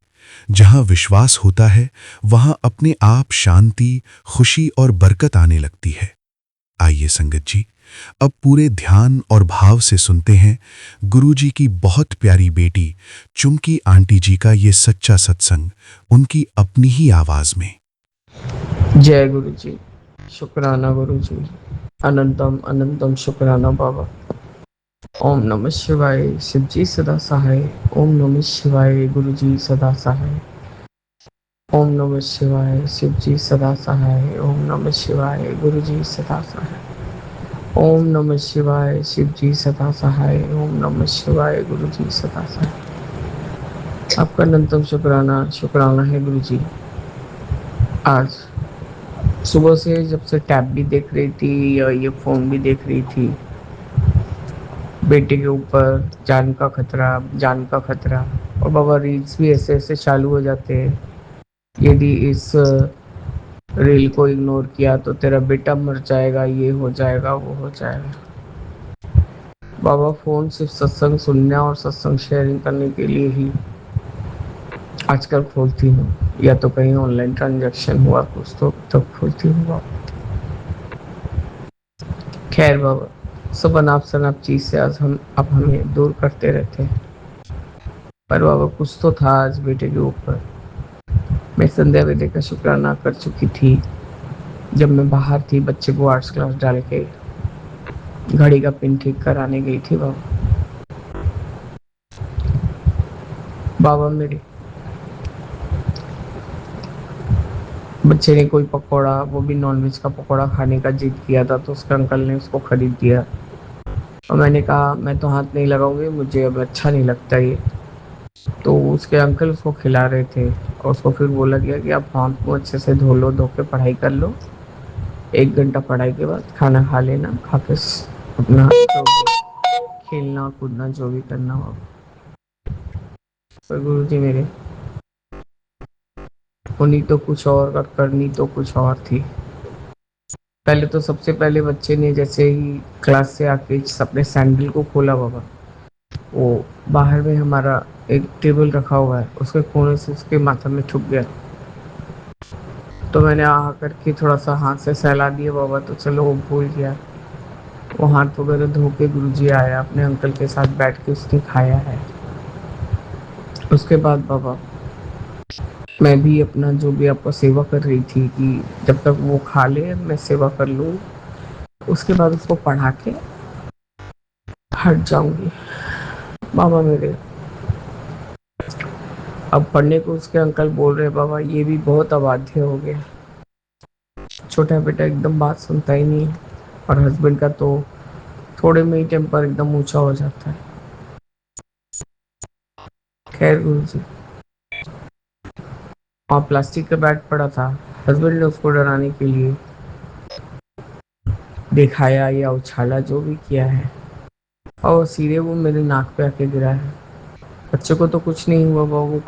A: जहां विश्वास होता है वहां अपने आप शांति, खुशी और बरकत आने लगती है। आइए संगत जी, अब पूरे ध्यान और भाव से सुनते हैं गुरुजी की बहुत प्यारी बेटी चुमकी आंटी जी का ये सच्चा सत्संग, उनकी अपनी ही आवाज में।
E: जय गुरु जी। शुक्राना गुरु जी। अनंतम अनंतम शुक्राना बाबा। ओम नमः शिवाय। शिव जी सदा सहाय। ओम नमः शिवाय। गुरु जी सदा सहाय। ओम नमः शिवाय। शिव जी सदा सहाय। ओम नमः शिवाय। गुरु जी सदा सहाय। ओम नमः शिवाय। शिव जी सदा सहाय। ओम नमः शिवाय। गुरु जी सदा सहाय। आपका अनंतम शुक्राना शुक्राना है गुरु जी। आज सुबह से जब से टैब भी देख रही थी और ये फ़ोन भी देख रही थी, बेटे के ऊपर जान का खतरा, और बाबा रील्स भी ऐसे ऐसे चालू हो जाते हैं, यदि इस रील को इग्नोर किया तो तेरा बेटा मर जाएगा, ये हो जाएगा, वो हो जाएगा। बाबा फ़ोन सिर्फ सत्संग सुनने और सत्संग शेयरिंग करने के लिए ही आजकल खोलती हूँ, या तो कहीं ऑनलाइन ट्रांजैक्शन हुआ कुछ तो तब खोलती हूँ बाबा। खैर बाबा, सब अनाप शनाप चीज से आज अब हमें दूर करते रहते हैं, पर बाबा कुछ तो था आज बेटे के ऊपर। मैं संध्या बेटे का शुक्राना कर चुकी थी जब मैं बाहर थी, बच्चे को आर्ट्स क्लास डाल के घड़ी का पिन ठीक कराने गई थी बाबा। बाबा मेरे बच्चे ने कोई पकौड़ा, वो भी नॉनवेज का पकौड़ा खाने का जिद किया था, तो उसके अंकल ने उसको खरीद दिया और मैंने कहा मैं तो हाथ नहीं लगाऊंगी, मुझे अब अच्छा नहीं लगता ये। तो उसके अंकल उसको खिला रहे थे और उसको फिर बोला गया कि आप हाथ को अच्छे से धो लो, धो के पढ़ाई कर लो, 1 घंटा पढ़ाई के बाद खाना खा लेना, खा के अपना जो भी खेलना कूदना जो भी करना हो। पर गुरु जी मेरे, होनी तो कुछ और करनी तो कुछ और थी। पहले तो सबसे पहले बच्चे ने जैसे ही क्लास से आके अपने सैंडल को खोला बाबा, वो बाहर में हमारा एक टेबल रखा हुआ है, उसके कोने से उसके माथा में ठुक गया। तो मैंने आ करके थोड़ा सा हाथ से सहला दिया बाबा, तो चलो वो भूल गया। वो हाथ वगैरह धो के गुरुजी आया, अपने अंकल के साथ बैठ के उसने खाया है। उसके बाद बाबा मैं भी अपना जो भी आपका सेवा कर रही थी कि जब तक वो खा ले मैं सेवा कर लूँ, उसके बाद उसको पढ़ा के हट जाऊंगी। बाबा मेरे अब पढ़ने को उसके अंकल बोल रहे बाबा, ये भी बहुत अबाध्य हो गया। छोटा बेटा एकदम बात सुनता ही नहीं, और हस्बैंड का तो थोड़े में ही टेम्पर एकदम ऊंचा हो जाता है। खैर गुरु जी, और प्लास्टिक का बैग पड़ा था, हस्बैंड ने उसको डराने के लिए दिखाया या उछाला, जो भी किया है, और सीधे वो मेरे नाक पे आके गिरा है। बच्चे को तो कुछ नहीं हुआ, वो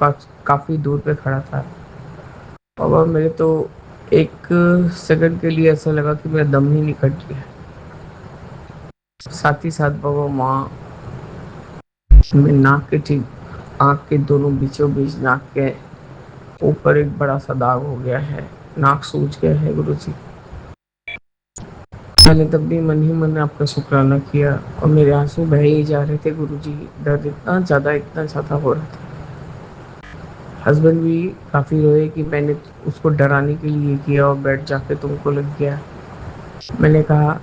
E: काफी दूर पे खड़ा था। बाबा मेरे तो एक सेकंड के लिए ऐसा लगा कि मेरा दम ही निकल गया। साथ ही साथ बाबा माँ में नाक के ठीक आँख के दोनों बीचों बीच नाक के ऊपर एक बड़ा सा दाग हो गया है, नाक सूज गया है गुरु जी। मैंने तब भी मन ही मन आपका शुक्राना किया और मेरे आंसू बह ही जा रहे थे गुरु जी। दर्द इतना ज़्यादा हो रहा था। हस्बैंड भी काफ़ी रोए कि मैंने उसको डराने के लिए किया और बैठ जाके तुमको लग गया। मैंने कहा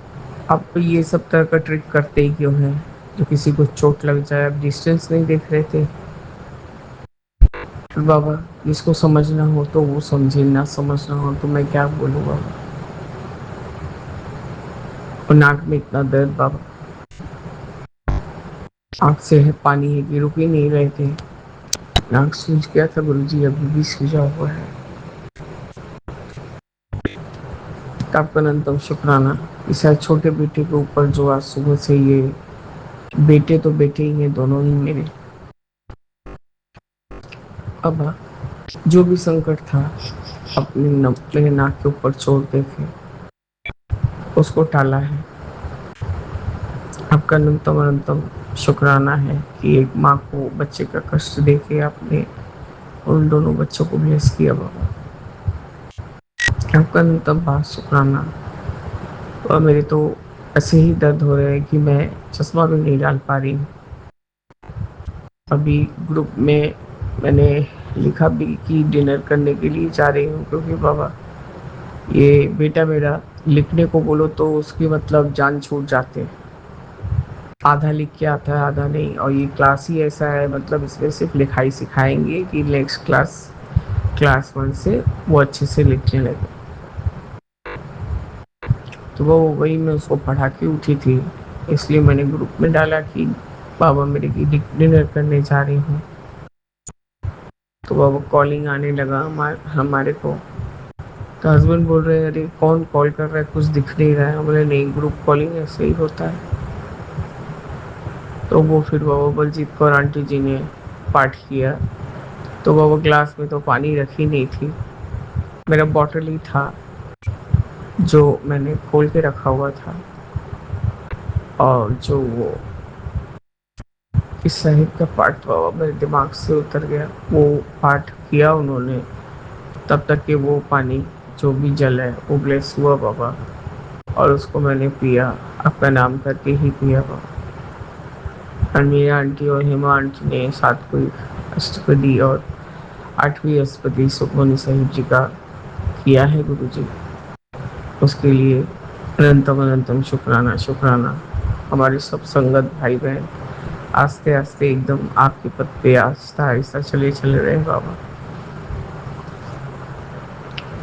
E: आप ये सब तरह का ट्रिक करते ही क्यों हैं, जो किसी को चोट लग जाए। आप डिस्टेंस नहीं देख रहे थे। बाबा जिसको समझना हो तो वो समझे, ना समझना हो तो मैं क्या बोलूँ बाबा। और नाक में इतना दर्द बाबा, आँख से है पानी है कि रुक ही नहीं रहे थे। नाक सूज गया था गुरु जी, अभी भी सूजा हुआ है। आपका अनंतम शुक्राना कि शायद छोटे बेटे के ऊपर जो आज सुबह से ये, बेटे तो बेटे ही हैं दोनों ही मेरे। अब जो भी संकट था मेरे नाक के ऊपर छोड़ देके उसको टाला है। आपका न्यूनतम अनंतम शुक्राना है कि एक माँ को बच्चे का कष्ट देके आपने उन दोनों बच्चों को ब्लेस किया बाबा। आपका न्यूनतम बहुत शुक्राना। और मेरे तो ऐसे ही दर्द हो रहे हैं कि मैं चश्मा भी नहीं डाल पा रही हूँ। अभी ग्रुप में मैंने लिखा भी कि डिनर करने के लिए जा रही हूँ, क्योंकि बाबा ये बेटा मेरा लिखने को बोलो तो उसकी मतलब जान छूट जाते हैं। आधा लिख के आता है आधा नहीं, और ये क्लास ही ऐसा है, मतलब इसमें सिर्फ लिखाई सिखाएंगे कि नेक्स्ट क्लास 1 से वो अच्छे से लिखने लगे। तो वो वही मैं उसको पढ़ा के उठी थी, इसलिए मैंने ग्रुप में डाला कि बाबा मेरे की डिनर करने जा रही हूँ। तो बाबा कॉलिंग आने लगा हमारे को। तो हस्बैंड बोल रहे हैं अरे कौन कॉल कर रहा है, कुछ दिख नहीं रहा है। बोले नहीं, ग्रुप कॉलिंग ऐसे ही होता है। तो वो फिर बाबा बलजीत कौर आंटी जी ने पाठ किया। तो बाबा ग्लास में तो पानी रखी नहीं थी, मेरा बॉटल ही था जो मैंने खोल के रखा हुआ था। और जो वो इस साहिब का पाठ बाबा मेरे दिमाग से उतर गया। वो पाठ किया उन्होंने, तब तक कि वो पानी जो भी जल है वो ब्लेस हुआ बाबा, और उसको मैंने पिया, आपका नाम करके ही पिया बाबा। और मेरी आंटी और हेमा आंटी ने 7वीं अष्टपदी और 8वीं अष्टपदी सुखमनी साहिब जी का किया है गुरु जी। उसके लिए अनंतम अनंतम शुक्राना शुक्राना। हमारे सब संगत भाई बहन आस्ते आस्ते एकदम आपके पद पे आस्ता आहिस्ता चले रहे बाबा।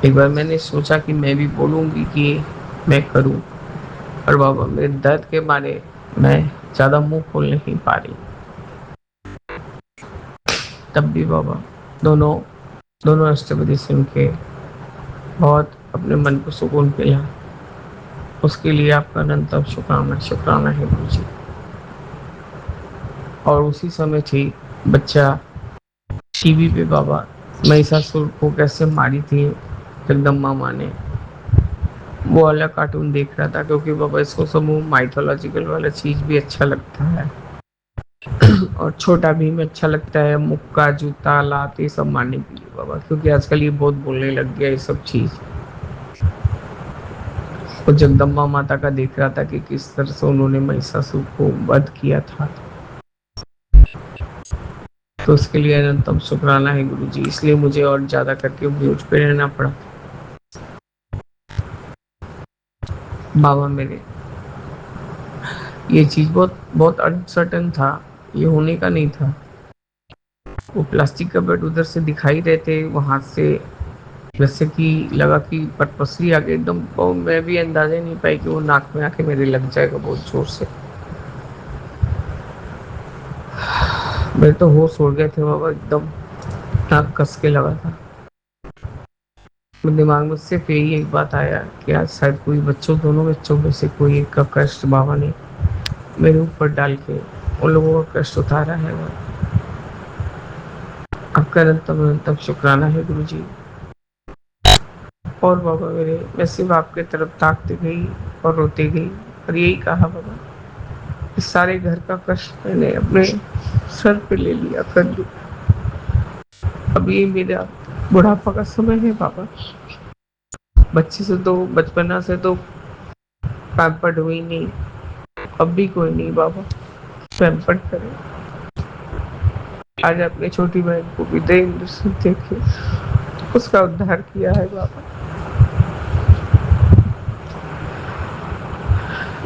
E: एक बार मैंने सोचा कि मैं भी बोलूंगी कि मैं करूं, पर बाबा मेरे दर्द के मारे मैं ज्यादा मुंह खोल नहीं पा रही। तब भी बाबा दोनों दोनों अष्टपदी सुन के बहुत अपने मन को सुकून मिला। उसके लिए आपका अनंतम शुक्राना शुक्राना है गुरु जी। और उसी समय थी बच्चा टीवी पे बाबा महिषासुर को कैसे मारी थी जगदम्बा माँ ने, वो वाला कार्टून देख रहा था, क्योंकि बाबा इसको समूह माइथोलॉजिकल वाला चीज भी अच्छा लगता है। और छोटा भीम अच्छा लगता है, मुक्का जूता लात ये सब मारने के लिए बाबा, क्योंकि आजकल ये बहुत बोलने लग गया ये सब चीज। वो जगदम्बा माता का देख रहा था कि किस तरह से उन्होंने महिषासुर को वध किया था। तो उसके लिए अनंतम शुक्राना है गुरु जी, इसलिए मुझे और ज्यादा करके म्यूट पे रहना पड़ा बाबा मेरे। ये चीज बहुत बहुत अनसर्टन था, ये होने का नहीं था। वो प्लास्टिक का बेड उधर से दिखाई देते वहां से, जैसे कि लगा कि पटपसरी आके एकदम, मैं भी अंदाजा नहीं पाई कि वो नाक में आके मेरे लग जाएगा बहुत जोर से। मेरे तो होश उड़ गए थे बाबा, एकदम नाक कस के लगा था। मेरे दिमाग में सिर्फ यही एक बात आया कि आज शायद कोई दोनों बच्चों में से कोई एक का कष्ट बाबा ने मेरे ऊपर डाल के उन लोगों का कष्ट उतारा है। आपका अनंतम अनंतम शुक्राना है गुरु जी। और बाबा मेरे, मैं सिर्फ आपके तरफ ताकती गई और रोती गई, और यही कहा बाबा इस सारे घर का कष्ट मैंने अपने सर पे ले लिया कर ली। अब ये मेरा बुढ़ापा का समय है बाबा। बच्चे से तो बचपना से तो पैम्पर्ड हुई नहीं, अब भी कोई नहीं बाबा पैम्पर्ड करे। आज अपने छोटी बहन को भी देखे उसका उद्धार किया है बाबा।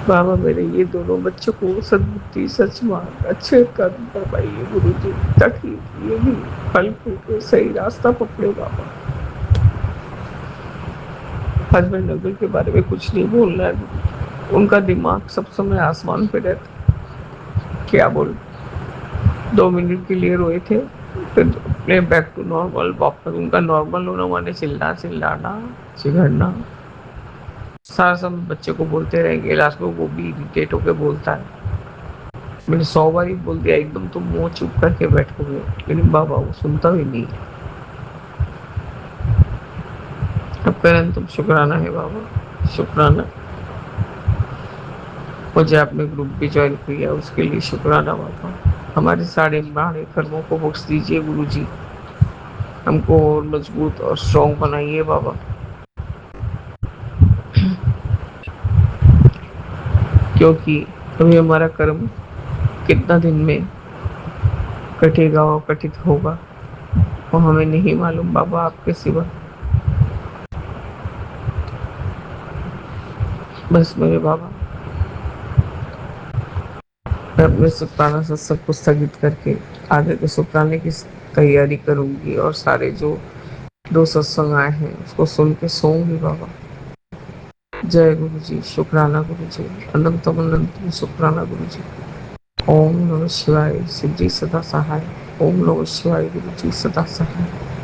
E: बाबा मेरे ये दोनों बच्चों को सद्बुद्धि सच मार्ग अच्छे कर्म करवाइए गुरु जी, ताकि ये भी फल फूल के सही रास्ता पकड़े बाबा। हस्बैंड नगर के बारे में कुछ नहीं बोलना है, उनका दिमाग सब समय आसमान पे रहता। क्या बोल, 2 मिनट के लिए रोए थे, फिर अपने बैक टू नॉर्मल वापस। उनका नॉर्मल होना माने चिल्लाना चिढ़ना, सारा समय बच्चे को बोलते रहेंगे, लास्ट में वो भी इरिटेट होकर बोलता है। मैंने 100 बार ही बोल दिया एकदम तुम मुंह चुप करके बैठोगे, लेकिन बाबा वो सुनता भी नहीं। आपका अनंतम शुक्राना है बाबा, शुक्राना। मुझे आपने ग्रुप भी ज्वाइन किया उसके लिए शुक्राना बाबा। हमारे सारे बड़े कर्मों को बख्श दीजिए गुरुजी, हमको और मजबूत और स्ट्रॉन्ग बनाइए बाबा, क्योंकि अभी हमारा कर्म कितना दिन में कटेगा और कटित होगा वो हमें नहीं मालूम बाबा, आपके सिवा। बस मेरे बाबा, मैं अपने शुक्राना सत्संग को स्थगित करके आगे के शुक्राने की तैयारी करूंगी और सारे जो 2 सत्संग आए हैं उसको सुन के सोऊंगी बाबा। जय गुरु जी, शुक्राना गुरु जी, अनंतम अनंतम शुक्राना गुरु जी। ओम नमः शिवाय, शिव जी सदा सहाय। ओम नमः शिवाय, गुरु जी सदा सहाय।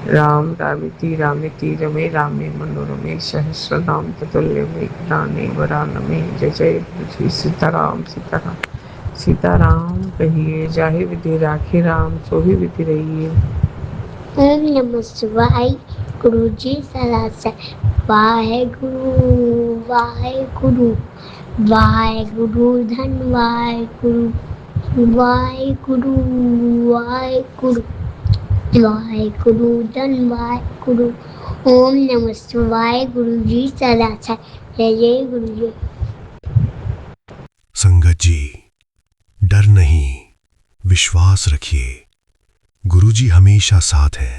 E: राम रामिति रामिति रमे रामे मनोरमे सहस्रनाम ततुल्यमे ज्ञाने वरानमे। जय जय गुरु जी, सीताराम सीताराम। सीताराम कहिए जाहे विधि राखे राम, सो ही विधि रहिए।
F: ओम नमः शिवाय, गुरु जी सदा वाहेगुरु वाहेगुरु वाहेगुरु धन वाहेगुरु वाहेगुरु वाहेगुरु वाहेगुरु धन वाहेगुरु। ओम नमः शिवाय, गुरु जी सदा जय जय गुरु जी।
A: संगत जी, डर नहीं, विश्वास रखिए, गुरुजी हमेशा साथ है।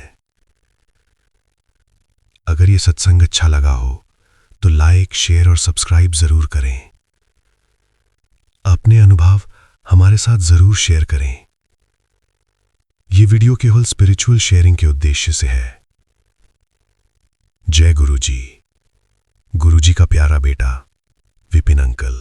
A: अगर ये सत्संग अच्छा लगा हो तो लाइक, शेयर और सब्सक्राइब जरूर करें। अपने अनुभव हमारे साथ जरूर शेयर करें। ये वीडियो केवल स्पिरिचुअल शेयरिंग के उद्देश्य से है। जय गुरुजी, गुरुजी का प्यारा बेटा विपिन अंकल।